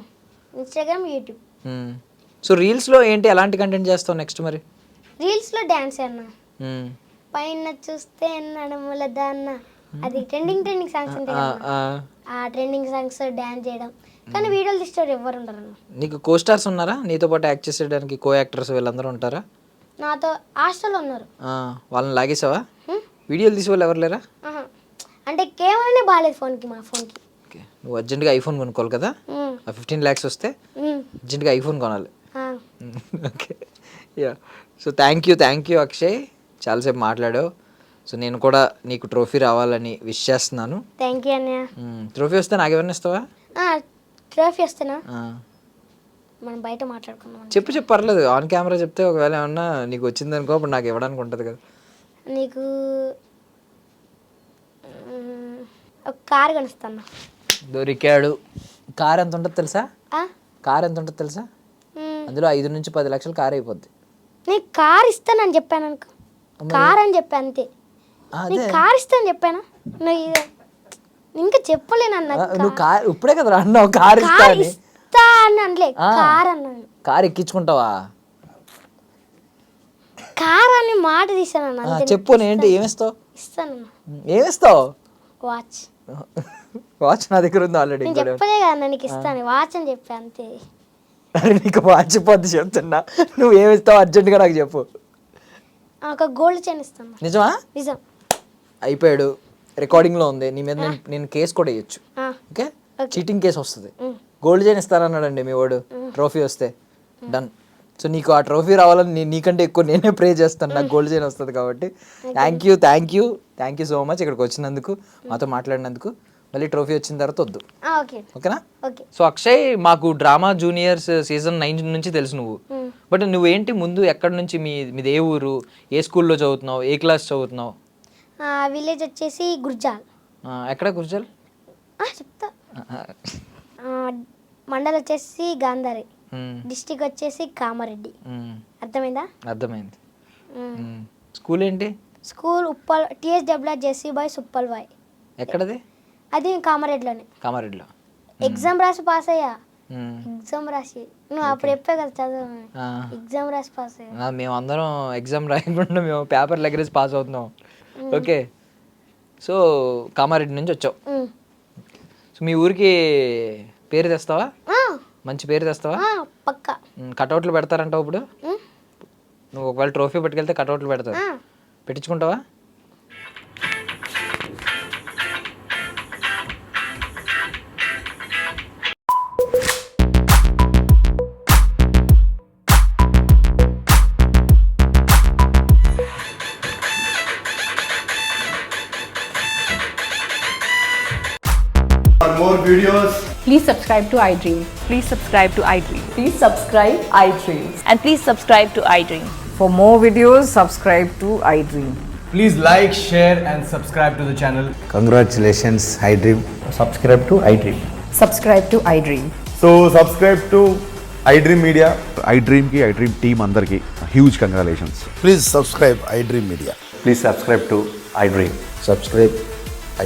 Instagram, YouTube. సో రీల్స్లో ఏంటి ఎలాంటి కంటెంట్ చేస్తావు నెక్స్ట్? మరి రీల్స్లో డ్యాన్స్ అన్న, పైన చూస్తే నడుముల దాన్న, అది ట్రెండింగ్ సాంగ్స్ ఉంటాయి కదా, ఆ ట్రెండింగ్ సాంగ్స్ డ్యాన్స్ చేయడం. కానీ వీడియోలు తీసేవారు ఎవరు ఉండరు అన్న. నీకు కో స్టార్స్ ఉన్నారా నీతో పాటు యాక్ట్ చేసేయడానికి? కో యాక్టర్స్ వీళ్ళందరూ ఉంటారా? నాతో హాస్టల్లో ఉన్నారు. వాళ్ళని లాగేసావా? వీడియోలు తీసే వాళ్ళు ఎవరు లేరా? అంటే కెమెరానే బాగాలేదు ఫోన్కి, మా ఫోన్కి. ఓకే. నువ్వు అర్జెంట్గా ఐఫోన్ కొనుక్కోవాలి కదా, 15 lakhs వస్తే అర్జెంట్గా ఐఫోన్ కొనాలి. Okay. Yeah. So thank you Akshay, చాలాసేపు మాట్లాడావు. సో నేను కూడా నీకు ట్రోఫీ రావాలని విష్ చేస్తున్నాను. థ్యాంక్ యూ అన్నయ్య. ట్రోఫీ వస్తే నాకేమన్నా ఇస్తావా? ట్రోఫీ వస్తేనా మనం బయట మాట్లాడుకుందాం. చెప్పు పర్లేదు, ఆన్ కెమెరా చెప్తే ఒకవేళ ఏమన్నా నీకు వచ్చింది అనుకో అప్పుడు నాకు ఇవ్వడానికి ఉంటుంది కదా. నీకు ఒక కారు కొనిస్తాను. దొరికాడు. కార్ ఎంత ఉంటుంది తెలుసా? అందులో 5 నుంచి 10 లక్షలు కార్ అయిపోద్ది. నీకు కార్ ఇస్తానని చెప్పాను అనుకో, కార్ అని చెప్పా అంతే. నీకు కార్ ఇస్తాను చెప్పానా? ఇంకా చెప్పలేనన్నా. నువ్వు కార్ ఇప్పుడే కదా అన్నావు కార్ ఇస్తా అని అనలే, కార్ అన్నాను. కార్ ఎక్కించుకుంటావా? కార్ అని మాట తీసాను. చెప్పు ఏంటి ఏమిస్తావు? ఇస్తాను. ఏమిస్తావు? వాచ్ నా దగ్గర ఉంది ఆల్రెడీ. నేను చెప్పలే కదా నీకు ఇస్తాను వాచ్ అని చెప్పా అంతే. అరే నీకు వాచ్ పొద్దు చెప్తున్నా, నువ్వు ఏమిస్తావు అర్జెంట్గా నాకు చెప్పు. ఒక గోల్డ్ చైన్ ఇస్తాను. నిజమా? నిజం. అయిపోయాడు, రికార్డింగ్లో ఉంది నీ మీద. నేను కేసు కూడా వేయచ్చు. ఓకే, చీటింగ్ కేసు వస్తుంది. గోల్డ్ చైన్ ఇస్తానన్నాడండి మీ వాడు ట్రోఫీ వస్తే. డన్. సో నీకు ఆ ట్రోఫీ రావాలని నీకంటే ఎక్కువ నేనే ప్రే చేస్తాను, నాకు గోల్డ్ చైన్ వస్తుంది కాబట్టి. థ్యాంక్ యూ సో మచ్ ఇక్కడికి వచ్చినందుకు, మాతో మాట్లాడినందుకు. మళ్ళీ ట్రోఫీ వచ్చిన తర్వాత వద్దు, ఓకేనా? సో అక్షయ్, మాకు డ్రామా జూనియర్స్ సీజన్ 9 నుంచి తెలుసు నువ్వు. బట్ నువ్వేంటి ముందు ఎక్కడి నుంచి, మీది ఏ ఊరు, ఏ స్కూల్లో చదువుతున్నావు, ఏ క్లాస్ చదువుతున్నావు? విలేజ్ వచ్చేసి గుర్జాల్. ఎక్కడ గుర్జాల్? చెప్తా. మండల్ వచ్చేసి గాంధారి, డిస్ట్రిక్ట్ వచ్చేసి కామారెడ్డి. అర్థమైందా? అర్థమైంది. స్కూల్ ఏంటి? స్కూల్ ఉప్పల్ TSW జెస్సీ బాయ్స్ ఉప్పల్ బాయ్. ఎక్కడది? అది కామారెడ్డిలోనే. కామారెడ్డిలో. ఎగ్జామ్ రాసి పాస్ అయ్యా. ఎగ్జామ్ రాసి నువ్వు అప్పుడు చెప్పే కదా చదువు. ఎగ్జామ్ రాసి పాస్ అయ్యా. మేము అందరం ఎగ్జామ్ రాయకుండా మేము పేపర్ లెగరేసి పాస్ అవుతున్నాం. ఓకే, సో కామారెడ్డి నుంచి వచ్చావు. సో మీ ఊరికి పేరు తెస్తావా? మంచి పేరు తెస్తావా? పక్కా. కటౌట్లు పెడతారంటావు ఇప్పుడు? నువ్వు ఒకవేళ ట్రోఫీ పట్టుకెళ్తే కటౌట్లు పెడతావు, పెట్టించుకుంటావా? For more videos, Please subscribe to iDream. Please subscribe to iDream. Please subscribe iDream. And please subscribe to iDream. For more videos, subscribe to iDream. please like, share and subscribe to the channel. Congratulations, iDream. Subscribe to iDream. Subscribe to iDream. So subscribe to iDream Media. iDream ki iDream team అందరికి huge congratulations. Please subscribe iDream Media. Please subscribe to iDream. Subscribe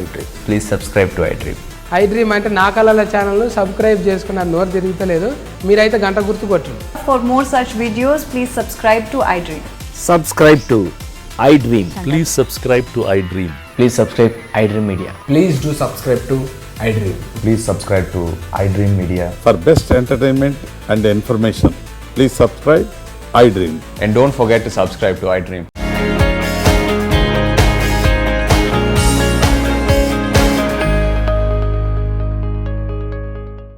iDream. Please subscribe to iDream. iDream అంటే నా కళల channel subscribe చేసుకున్న నోరు తిరుగుతలేదు, మీరైతే గంట గుర్తు కొట్టండి. For more such videos, please subscribe to iDream. Subscribe to iDream. Please subscribe to iDream. Please subscribe iDream Media. Please do subscribe to iDream. Please subscribe to iDream Media. For best entertainment and information, please subscribe iDream. And don't forget to subscribe to iDream.